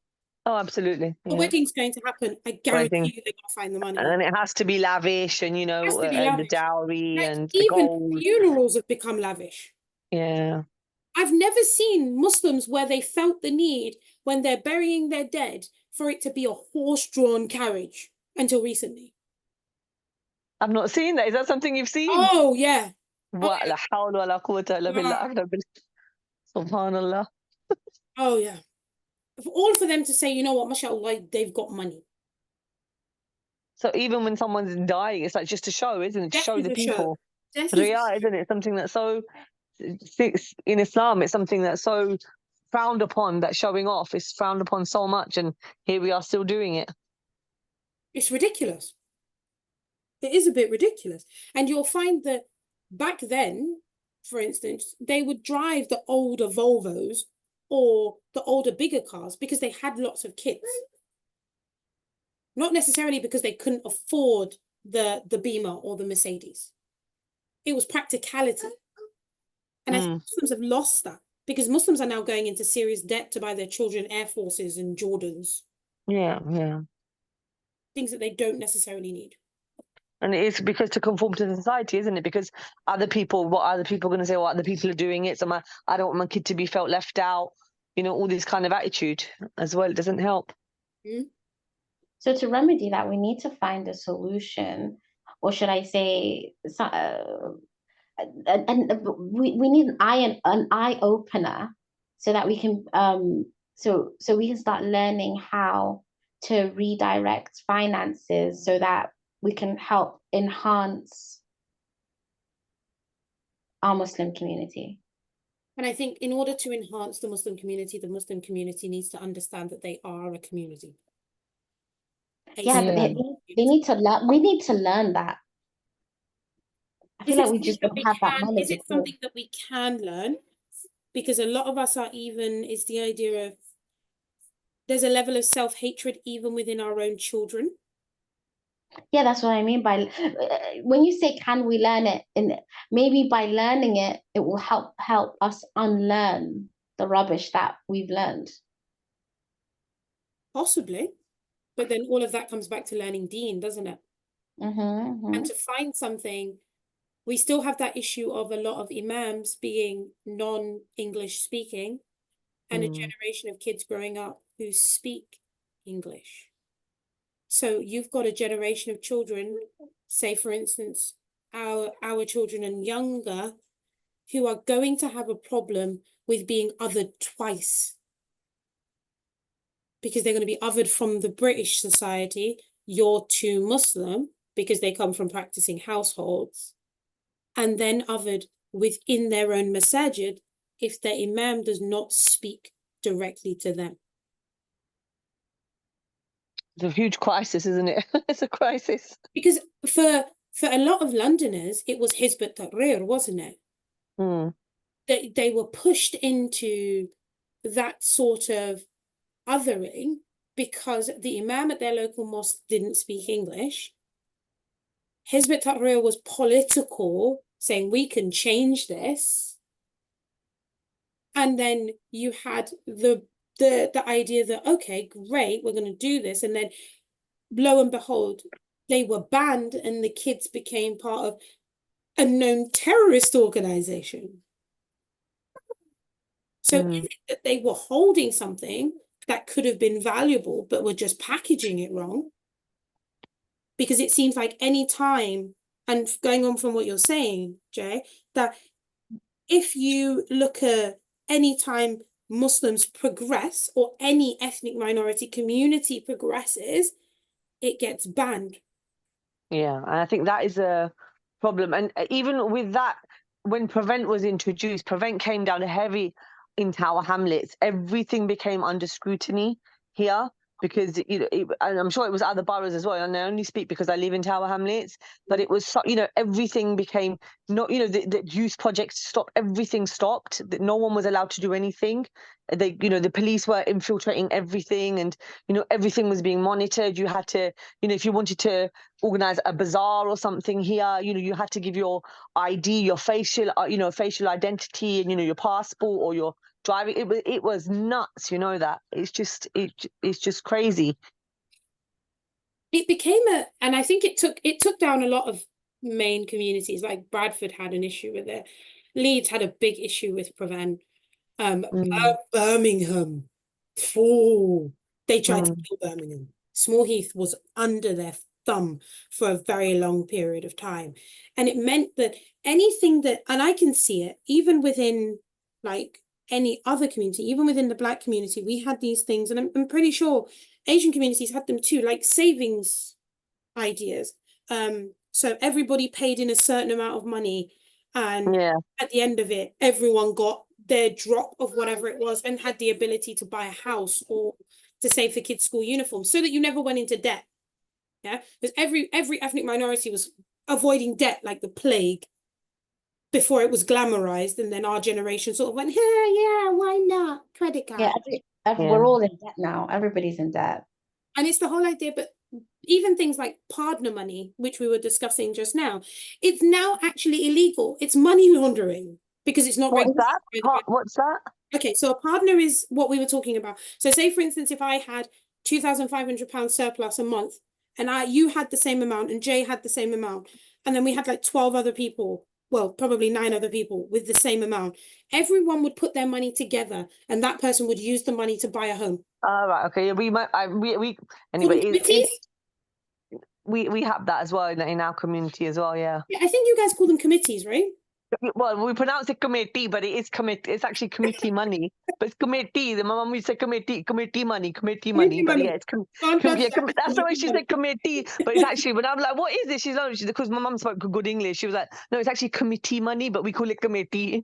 Oh, absolutely. A wedding's going to happen. I guarantee you they're going to find the money. And it has to be lavish, and the dowry and the even gold. Funerals have become lavish. Yeah. I've never seen Muslims where they felt the need when they're burying their dead for it to be a horse-drawn carriage until recently. I've not seen that. Is that something you've seen? Oh, yeah. Wa la hawla wa la quwwata illa billah. Subhanallah. Oh, yeah. All for them to say, you know what, mashallah, they've got money. So even when someone's dying, it's like just to show, isn't it? To show the people. Riyah, isn't it? Something that's so, in Islam, it's something that's so frowned upon, that showing off is frowned upon so much, and here we are still doing it. It's ridiculous. It is a bit ridiculous. And you'll find that back then, for instance, they would drive the older Volvos or the older, bigger cars because they had lots of kids. Not necessarily because they couldn't afford the Beamer or the Mercedes. It was practicality. And I think Muslims have lost that because Muslims are now going into serious debt to buy their children Air Forces and Jordans. Yeah, yeah. Things that they don't necessarily need. And it is because to conform to society, isn't it? Because what other people going to say? What other people are doing it? So I don't want my kid to be felt left out. All this kind of attitude as well. It doesn't help. So to remedy that, we need to find a solution, or should I say, and we need an eye opener, so that we can so we can start learning how to redirect finances so that we can help enhance our Muslim community. And I think in order to enhance the Muslim community needs to understand that they are a community. Yeah, but they need to learn. We need to learn that. I feel like we just don't have that knowledge. Is it something that we can learn? Because a lot of us are even, is the idea of, there's a level of self-hatred even within our own children. Yeah, that's what I mean by when you say can we learn it, and maybe by learning it, it will help us unlearn the rubbish that we've learned. Possibly. But then all of that comes back to learning deen, doesn't it? And to find something, we still have that issue of a lot of imams being non-English speaking and a generation of kids growing up who speak English. So you've got a generation of children, say for instance, our children and younger, who are going to have a problem with being othered twice. Because they're going to be othered from the British society, you're too Muslim, because they come from practicing households, and then othered within their own masajid if their imam does not speak directly to them. It's a huge crisis, isn't it? It's a crisis. Because for a lot of Londoners, it was Hizb ut-Tahrir, wasn't it? They were pushed into that sort of othering because the imam at their local mosque didn't speak English. Hizb ut-Tahrir was political, saying we can change this. And then you had the idea that, okay, great, we're going to do this. And then lo and behold, they were banned and the kids became part of a known terrorist organization. So is it that they were holding something that could have been valuable, but were just packaging it wrong? Because it seems like any time, and going on from what you're saying, Jay, that if you look at any time Muslims progress or any ethnic minority community progresses, it gets banned. Yeah, and I think that is a problem. And even with that, when Prevent was introduced, Prevent came down heavy in Tower Hamlets. Everything became under scrutiny here because and I'm sure it was other boroughs as well. And I only speak because I live in Tower Hamlets, but it was everything became not the youth projects stopped. Everything stopped. That no one was allowed to do anything. The police were infiltrating everything, and everything was being monitored. You had to if you wanted to organize a bazaar or something here, you had to give your ID, your facial identity, and your passport or your driving. It was nuts. That it's just crazy. It became and I think it took down a lot of main communities. Like Bradford had an issue with it. Leeds had a big issue with Prevent. Birmingham, they tried to kill Birmingham. Small Heath was under their thumb for a very long period of time. And it meant that anything that, and I can see it, even within like any other community, even within the Black community, we had these things, and I'm pretty sure Asian communities had them too, like savings ideas. So everybody paid in a certain amount of money, and at the end of it, everyone got their drop of whatever it was and had the ability to buy a house or to save for kids' school uniforms so that you never went into debt. Yeah, because every ethnic minority was avoiding debt like the plague before it was glamorized, and then our generation sort of went, yeah, why not? Credit card. Yeah, we're all in debt now. Everybody's in debt. And it's the whole idea, but even things like partner money, which we were discussing just now, it's now actually illegal. It's money laundering because it's not regulated. What's that? Okay, so a partner is what we were talking about. So say, for instance, if I had £2,500 surplus a month and you had the same amount and Jay had the same amount, and then we had like 12 other people, well, probably 9 other people with the same amount, everyone would put their money together and that person would use the money to buy a home. Right, okay. We anyway, we have that as well in our community as well, yeah. I think you guys call them committees, right? Well, we pronounce it committee, but it is it's actually committee money. But it's committee. My mum used to say committee money. But yeah, it's that's the way she said committee. But it's actually, when I'm like, what is this? She's like, because my mum spoke good English. She was like, no, it's actually committee money, but we call it committee.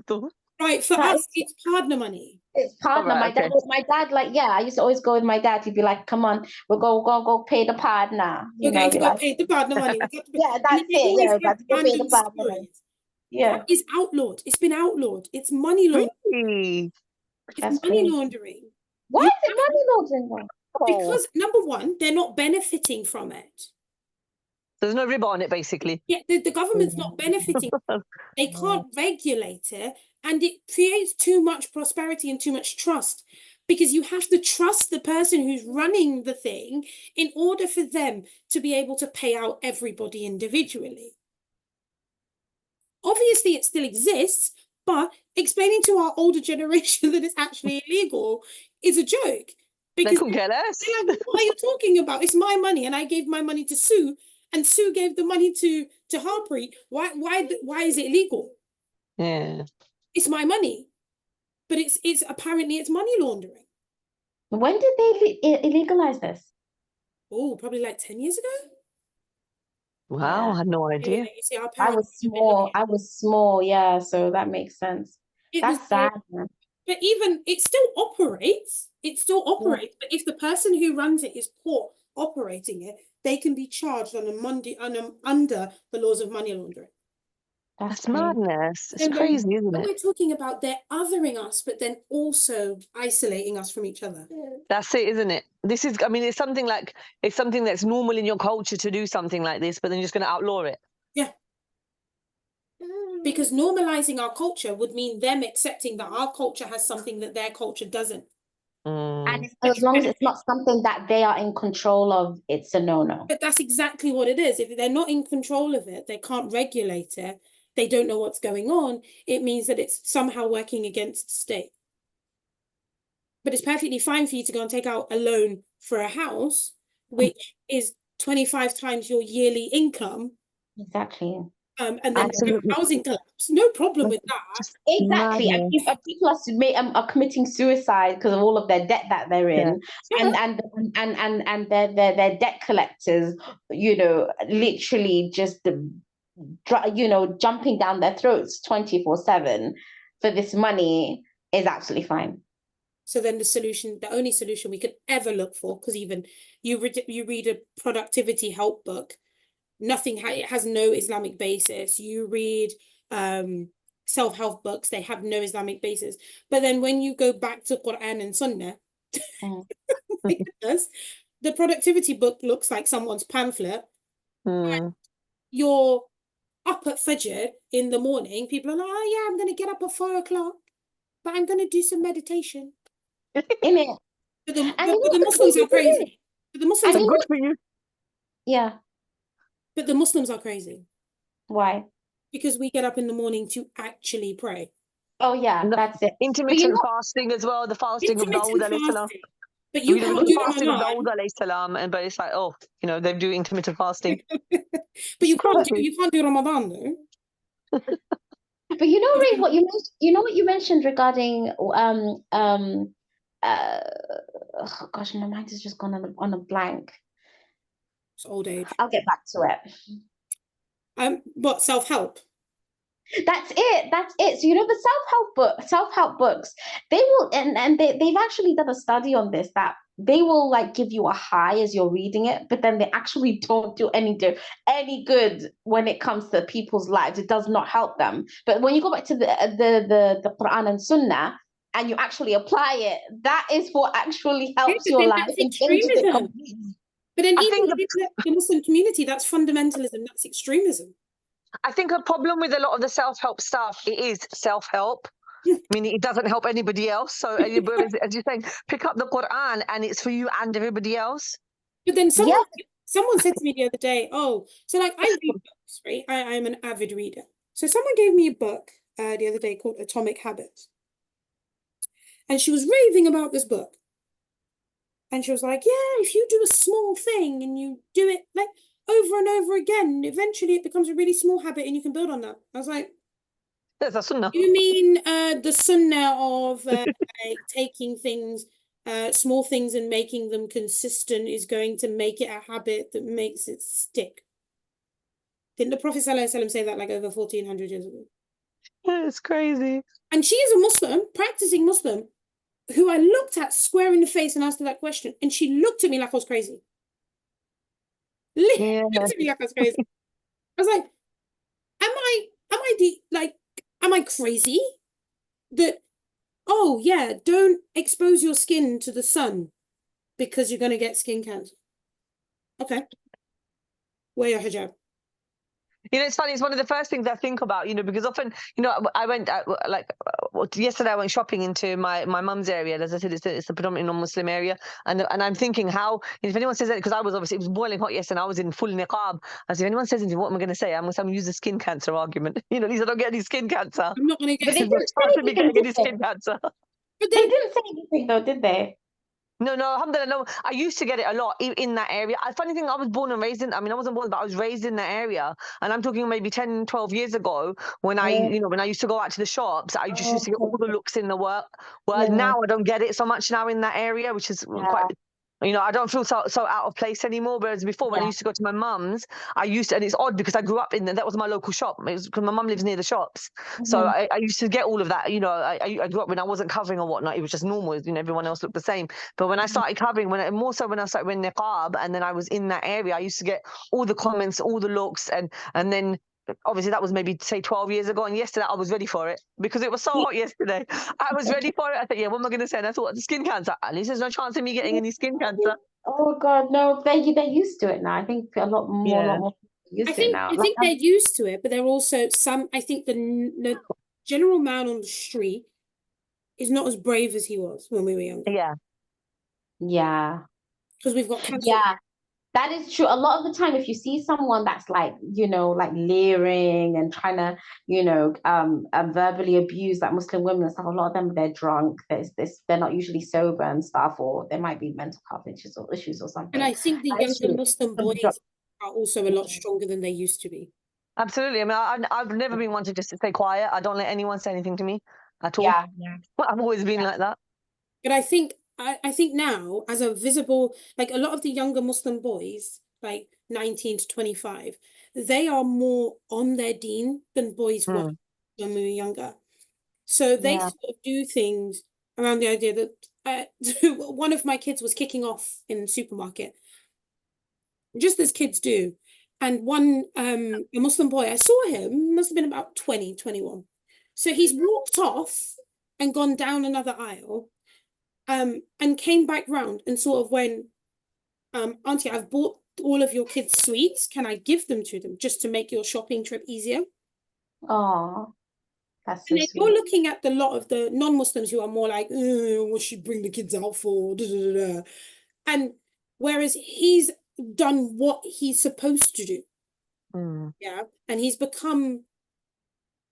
Though. Right, for That us, is, it's partner money. it's All partner. right, okay. My dad, like, yeah, I used to always go with my dad. He'd be like, "Come on, we'll go pay the partner." We're You going know, to be go like, pay the partner money. "Yeah, And that's then they it. always Yeah, we have got to go pay the random partner money." stories. That Yeah, is outlawed. It's been outlawed. It's money laundering. Really? It's that's money crazy. laundering. Why You is it money laundering though? Oh, because number one, they're not benefiting from it. there's no riba on it, basically. Yeah, the government's not benefiting. They can't regulate it, and it creates too much prosperity and too much trust because you have to trust the person who's running the thing in order for them to be able to pay out everybody individually. Obviously, it still exists, but explaining to our older generation that it's actually illegal is a joke They because couldn't care less. they're like, what are you talking about? It's my money, and I gave my money to Sue, and Sue gave the money to Harpreet. Why is it illegal? Yeah. It's my money, but it's apparently it's money laundering. When did they illegalize this? Oh, probably like 10 years ago. Wow, Yeah, I had no Yeah, idea. you see, our I parents was have been small. looking. I was small. Yeah, so that makes sense. It was That's very, sad, man. but even it still operates. It still Yeah, operates. But if the person who runs it is caught operating it, they can be charged on under the laws of money laundering. that's That's crazy. madness. It's Then crazy, isn't when it? we're talking about they're othering us, but then also isolating us from each other. That's it, isn't it? This is, I mean, it's something that's normal in your culture to do something like this, but then you're just going to outlaw it. Yeah. Because normalizing our culture would mean them accepting that our culture has something that their culture doesn't. And Mm. as long as it's not something that they are in control of, it's a no-no. But that's exactly what it is. If they're not in control of it, they can't regulate it, they don't know what's going on, it means that it's somehow working against the state. But it's perfectly fine for you to go and take out a loan for a house, which is 25 times your yearly income, Exactly. and then have Absolutely. a housing collapse. No problem with that. Just Exactly. And madness. people are committing suicide because of all of their debt that they're Yeah. in. And their debt collectors, you know, literally just jumping down their throats 24/7 for this money is absolutely fine. So then the only solution we could ever look for, because even you read a productivity help book, it has no Islamic basis. You read self-help books, they have no Islamic basis. But then when you go back to Quran and Sunnah, Mm. my goodness, the productivity book looks like someone's pamphlet. Mm. You're up at Fajr in the morning, people are like, oh yeah, I'm going to get up at 4 o'clock, but I'm going to do some meditation. In it. But the, And but the the Muslims crazy are thing is, crazy. But the Muslims and are, Good for you. yeah, but the Muslims are crazy why? because we get up in the morning to actually pray. Oh yeah, And the that's it. But intermittent fasting as well, the fasting of Dawood Intermittent alayhi salam. fasting, but you We can't do the do fasting of Ramadan. Dawood alayhi salam, but it's like, oh, they do intermittent fasting. But you can't Crazy. do Ramadan though. But you know, Ray, what you mentioned regarding uh oh gosh, my mind has just gone on a blank. It's old age. I'll get back to it. But self-help. That's it. That's it. So you know the self-help books, they will and they've actually done a study on this that they will like give you a high as you're reading it, but then they actually don't do any good when it comes to people's lives. It does not help them. But when you go back to the Quran and Sunnah and you actually apply it, that is what actually Yeah, helps but your then life that's and changes it extremism. completely. But then I even think within the Muslim community, that's fundamentalism, that's extremism. I think a problem with a lot of the self-help stuff, it is self-help. Meaning it doesn't help anybody else. So as you're saying, pick up the Quran and it's for you and everybody else. But then Yeah. someone said to me the other day, oh, so like I read books, right? I'm an avid reader. So someone gave me a book the other day called Atomic Habits. And she was raving about this book. And she was like, yeah, if you do a small thing and you do it like over and over again, eventually it becomes a really small habit and you can build on that. I was like, There's a sunnah. you mean the sunnah of like taking things, small things and making them consistent is going to make it a habit that makes it stick? Didn't the Prophet ﷺ say that like over 1400 years ago? It's crazy. And she is a Muslim, practicing Muslim, who I looked at square in the face and asked her that question. And she looked at me like I was crazy. Looked Yeah. at me like I was crazy. I was like, am I crazy? That, oh yeah, don't expose your skin to the sun because you're going to get skin cancer. Okay. Wear your hijab. It's funny. It's one of the first things I think about, because often, I went yesterday. I went shopping into my mum's area. As I said, it's a predominantly non-Muslim area, and I'm thinking how, if anyone says that, because it was boiling hot yesterday, and I was in full niqab. I said, if anyone says anything, what am I going to say? I'm going to use the skin cancer argument. At least I don't get any skin cancer. I'm not going to But get. they didn't say Start to be anything, getting any did they? skin cancer. But They then, didn't say anything though, did they? No, alhamdulillah, no. I used to get it a lot in that area. Funny thing, I was born and raised in, I wasn't born, but I was raised in that area. And I'm talking maybe 10, 12 years ago when when I used to go out to the shops, I just used to get all the looks in the world. Whereas Yeah. now I don't get it so much now in that area, which is quite, I don't feel so out of place anymore. Whereas before, when I used to go to my mum's, and it's odd because I grew up that was my local shop. It was because my mum lives near the shops. So I used to get all of that. I grew up when I wasn't covering or whatnot. It was just normal. Everyone else looked the same. But when I started covering, when I started wearing niqab, and then I was in that area, I used to get all the comments, all the looks, and then obviously that was maybe say 12 years ago. And yesterday I was ready for it because it was so hot yesterday. I was ready for it. I thought, yeah, what am I going to say? And I thought, the skin cancer. At least there's no chance of me getting any skin cancer. Oh God, no, they're used to it now. I think a lot Yeah. more used I to it now. think they're used to it, but they're also I think the general man on the street is not as brave as he was when we were younger. Yeah. Yeah. Because we've got cancer. Yeah. That is true. A lot of the time, if you see someone that's like leering and trying to, verbally abuse like Muslim women and stuff, a lot of them, they're drunk. They're not usually sober and stuff, or there might be mental health issues or something. And I think the That's younger true. Muslim boys are also a lot stronger than they used to be. Absolutely. I've never been one to just stay quiet. I don't let anyone say anything to me at all. Yeah. I've always been like that. But I think now, as a visible, like a lot of the younger Muslim boys, like 19 to 25, they are more on their deen than boys were when we were younger. So they sort of do things around the idea that one of my kids was kicking off in the supermarket, just as kids do. And one a Muslim boy, I saw him, must have been about 20, 21. So he's walked off and gone down another aisle, and came back round and sort of went, Auntie, I've bought all of your kids' sweets. Can I give them to them just to make your shopping trip easier? Oh, that's so And if you're sweet. looking at the lot of the non-Muslims who are more like, what should bring the kids out for? Da, da, da, da. And whereas he's done what he's supposed to do. Yeah. And he's become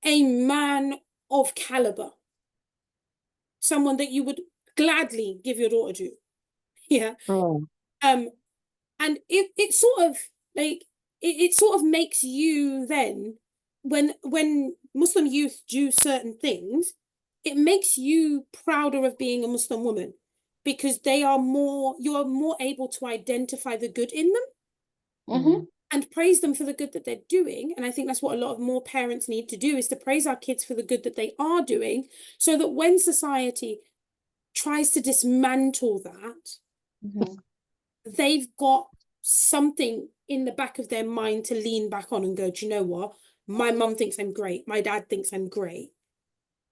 a man of caliber. Someone that you would gladly give your daughter to. Yeah. And it sort of like it sort of makes you then, when Muslim youth do certain things, it makes you prouder of being a Muslim woman, because you are more able to identify the good in them and praise them for the good that they're doing. And I think that's what a lot of more parents need to do, is to praise our kids for the good that they are doing, so that when society tries to dismantle that, they've got something in the back of their mind to lean back on and go, do you know what? My mum thinks I'm great. My dad thinks I'm great.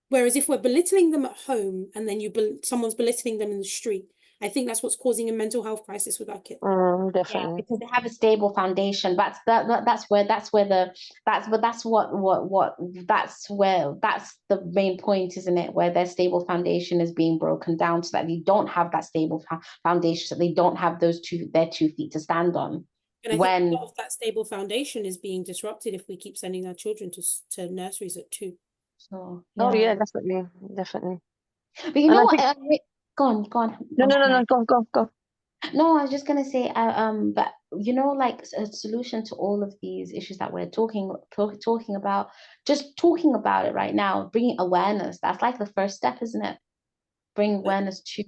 Whereas if we're belittling them at home and then someone's belittling them in the street, I think that's what's causing a mental health crisis with our kids. Definitely. Yeah, because they have a stable foundation. That's the main point, isn't it? Where their stable foundation is being broken down, so that they don't have that stable foundation, so they don't have their 2 feet to stand on. And I think a lot of that stable foundation is being disrupted if we keep sending our children to nurseries at 2. So, Oh yeah, definitely. But you know what? Go on. No, go. No, I was just gonna say, but like a solution to all of these issues that we're talking about, just talking about it right now, bringing awareness. That's like the first step, isn't it? Bring awareness to.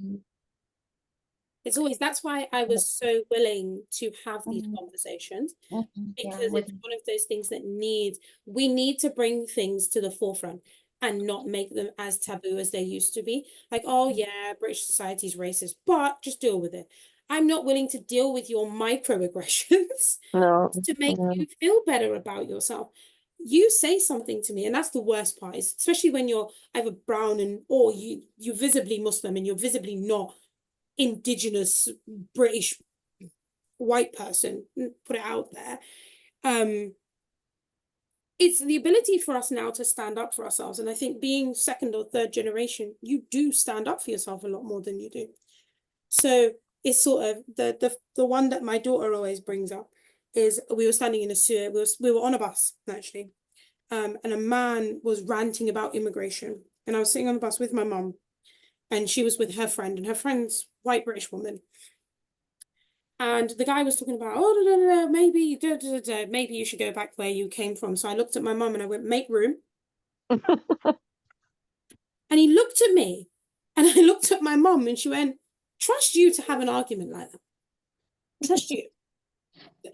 It's always, that's why I was so willing to have these conversations, Yeah, because it's one of those things that we need to bring things to the forefront and not make them as taboo as they used to be. Like, oh yeah, British society's racist, but just deal with it. I'm not willing to deal with your microaggressions No, to make no. you feel better about yourself. You say something to me, and that's the worst part, is especially when you're either brown and or you're visibly Muslim and you're visibly not indigenous British white person, put it out there. It's the ability for us now to stand up for ourselves. And I think being second or third generation, you do stand up for yourself a lot more than you do. So it's sort of the one that my daughter always brings up is, we were standing in a sewer, we were on a bus actually, and a man was ranting about immigration, and I was sitting on the bus with my mum, and she was with her friend, and her friend's white British woman, and the guy was talking about, oh, da, da, da, maybe maybe you should go back where you came from. So I looked at my mum and I went, make room. And he looked at me, and I looked at my mum, and she went, trust you to have an argument like that. Trust you.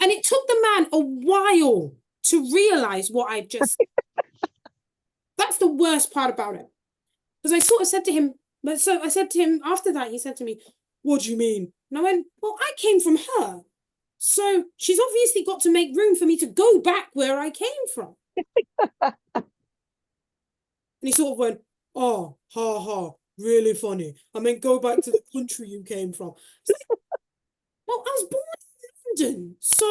And it took the man a while to realize what I just. That's the worst part about it. Because I sort of said to him, so I said to him after that, he said to me, what do you mean? And I went, well, I came from her. So she's obviously got to make room for me to go back where I came from. And he sort of went, oh, ha, ha, really funny. I meant go back to the country you came from. Like, well, I was born in London. So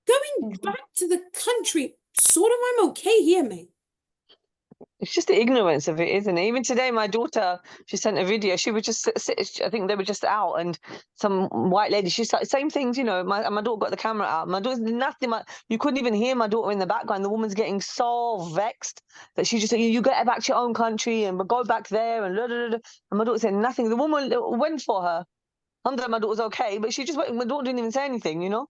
going back to the country, sort of, I'm okay here, mate. It's just the ignorance of it, isn't it? Even today, my daughter, she sent a video. She was just, I think they were just out, and some white lady, she started, same things, you know, my daughter got the camera out. My daughter's nothing, you couldn't even hear my daughter in the background. The woman's getting so vexed that she just said, you get back to your own country and go back there, and blah, blah, blah. And my daughter said nothing. The woman went for her. I'm glad my daughter's okay, but she just went, my daughter didn't even say anything, you know?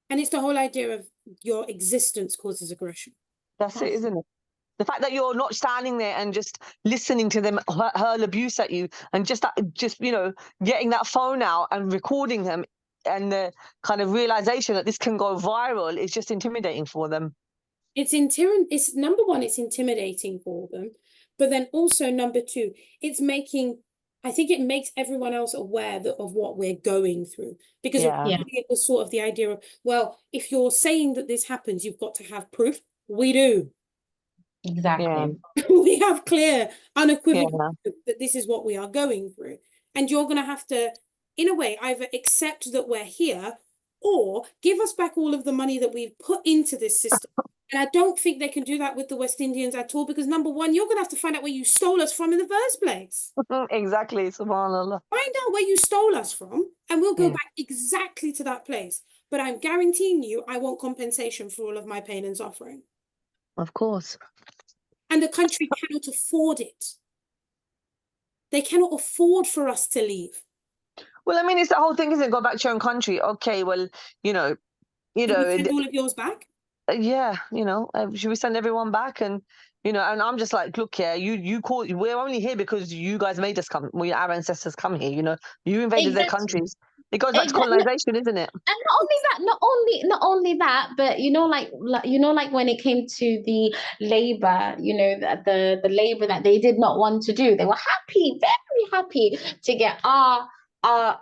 And it's the whole idea of your existence causes aggression. That's it, isn't it? The fact that you're not standing there and just listening to them hurl abuse at you, and just you know, getting that phone out and recording them, and the kind of realization that this can go viral is just intimidating for them. It's number one, it's intimidating for them, but then also number two, I think it makes everyone else aware of what we're going through, because it was sort of the idea of, well, if you're saying that this happens, you've got to have proof. We do. Exactly. We have clear, unequivocal proof that this is what we are going through. And you're going to have to, in a way, either accept that we're here or give us back all of the money that we've put into this system. And I don't think they can do that with the West Indians at all, because number one, you're going to have to find out where you stole us from in the first place. Exactly, subhanAllah. Find out where you stole us from, and we'll go back exactly to that place. But I'm guaranteeing you, I want compensation for all of my pain and suffering. Of course. And the country cannot afford it. They cannot afford for us to leave. Well, I mean, it's the whole thing, isn't it? Go back to your own country. Okay, well, you know. Send all of yours back? Yeah, you know, should we send everyone back? And, you know, and I'm just like, look, yeah, we're only here because you guys made us come. Our ancestors come here, you know. You invaded their countries. It goes back to colonization, isn't it? And not only that, but like when it came to the labor, you know, the labor that they did not want to do, they were happy, very happy to get our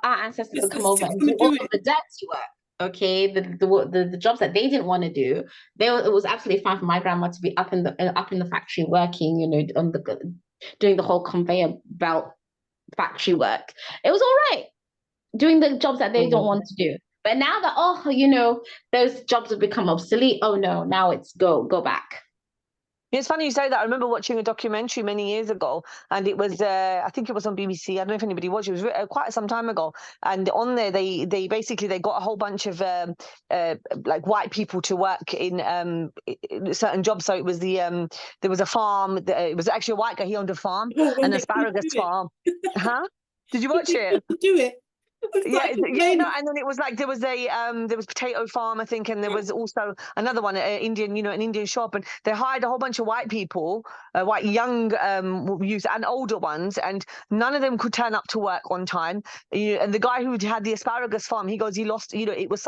ancestors to come over and do all of the dirty work. Okay, the jobs that they didn't want to do, it was absolutely fine for my grandma to be up in the factory working, you know, doing the whole conveyor belt factory work. It was all right doing the jobs that they don't want to do. But now that, you know, those jobs have become obsolete, oh no, now it's go back. It's funny you say that. I remember watching a documentary many years ago, and it was, I think it was on BBC. I don't know if anybody watched it. It was quite some time ago. And on there, they basically got a whole bunch of like white people to work in certain jobs. So it was there was a farm. It was actually a white guy. He owned a farm, an asparagus farm. Huh? Did you watch it? Do it. Yeah, Like, yeah, no, and then it was like there was potato farm, I think, and there was also another one, Indian, an Indian shop, and they hired a whole bunch of white people, white young youth and older ones, and none of them could turn up to work on time. And the guy who had the asparagus farm, he goes, he lost, it was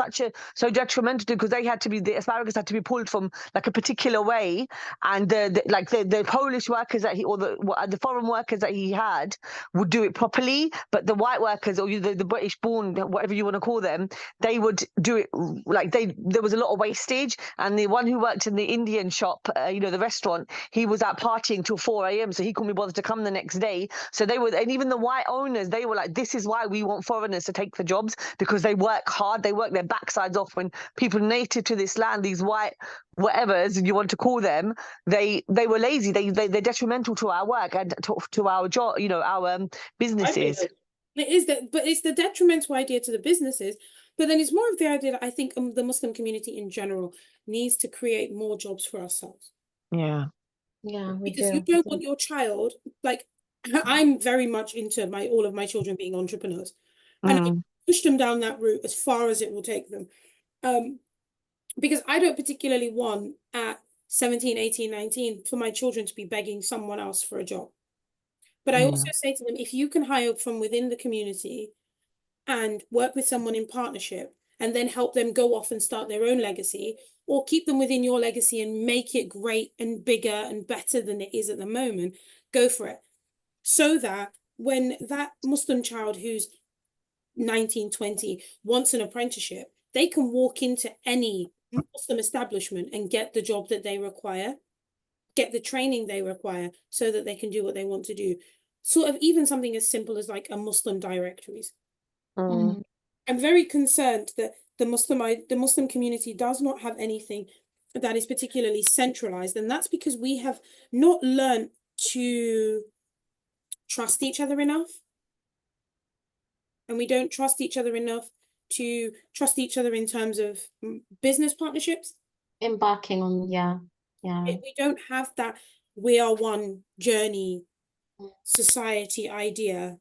so detrimental because the asparagus had to be pulled from like a particular way, and the Polish workers the foreign workers that he had would do it properly, but the white workers or the British born, whatever you want to call them, they would do it like there was a lot of wastage. And the one who worked in the Indian shop, the restaurant, he was out partying till 4 a.m. so he couldn't be bothered to come the next day. So and even the white owners, they were like, this is why we want foreigners to take the jobs, because they work hard, they work their backsides off. When people native to this land, these white whatevers you want to call them, they were lazy, they're detrimental to our work and to our job, our businesses. It is that, but it's the detrimental idea to the businesses. But then it's more of the idea that I think the Muslim community in general needs to create more jobs for ourselves. Yeah. Yeah, we Because do. you don't want your child, like, I'm very much into all of my children being entrepreneurs. And I push them down that route as far as it will take them. Because I don't particularly want at 17, 18, 19 for my children to be begging someone else for a job. But I also say to them, if you can hire from within the community and work with someone in partnership and then help them go off and start their own legacy, or keep them within your legacy and make it great and bigger and better than it is at the moment, go for it. So that when that Muslim child who's 19, 20 wants an apprenticeship, they can walk into any Muslim establishment and get the job that they require, get the training they require so that they can do what they want to do. Sort of even something as simple as like a Muslim directories. I'm very concerned that the Muslim community does not have anything that is particularly centralized, and that's because we have not learned to trust each other enough, and we don't trust each other enough to trust each other in terms of business partnerships. Embarking on, yeah. We don't have that we are one journey society idea.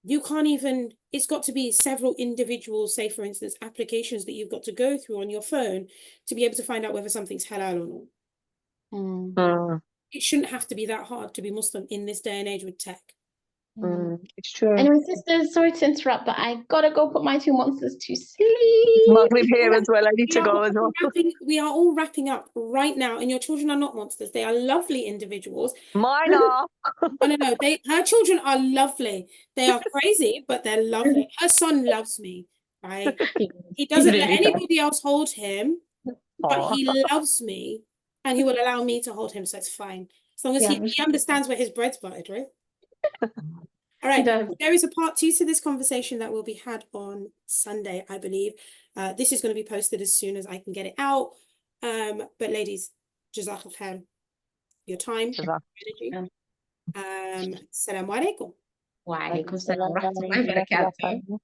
You can't even, it's got to be several individual, say for instance, applications that you've got to go through on your phone to be able to find out whether something's halal or not. It shouldn't have to be that hard to be Muslim in this day and age with tech. It's true. Anyway, sisters, sorry to interrupt, but I gotta go put my two monsters to sleep. Maghrib here as well. I need to go as well. We are all wrapping up right now, and your children are not monsters. They are lovely individuals. Mine are. No. Her children are lovely. They are crazy, but they're lovely. Her son loves me, right? He doesn't let anybody else hold him, but he loves me, and he will allow me to hold him, so it's fine. As long as he understands where his bread's buttered, right? All right, there is a part 2 to this conversation that will be had on Sunday, I believe. This is going to be posted as soon as I can get it out. But ladies, Jazakallah khair, your time, energy. Assalamu alaikum. Wa alaikum salam wa rahmatullahi wa barakatuh.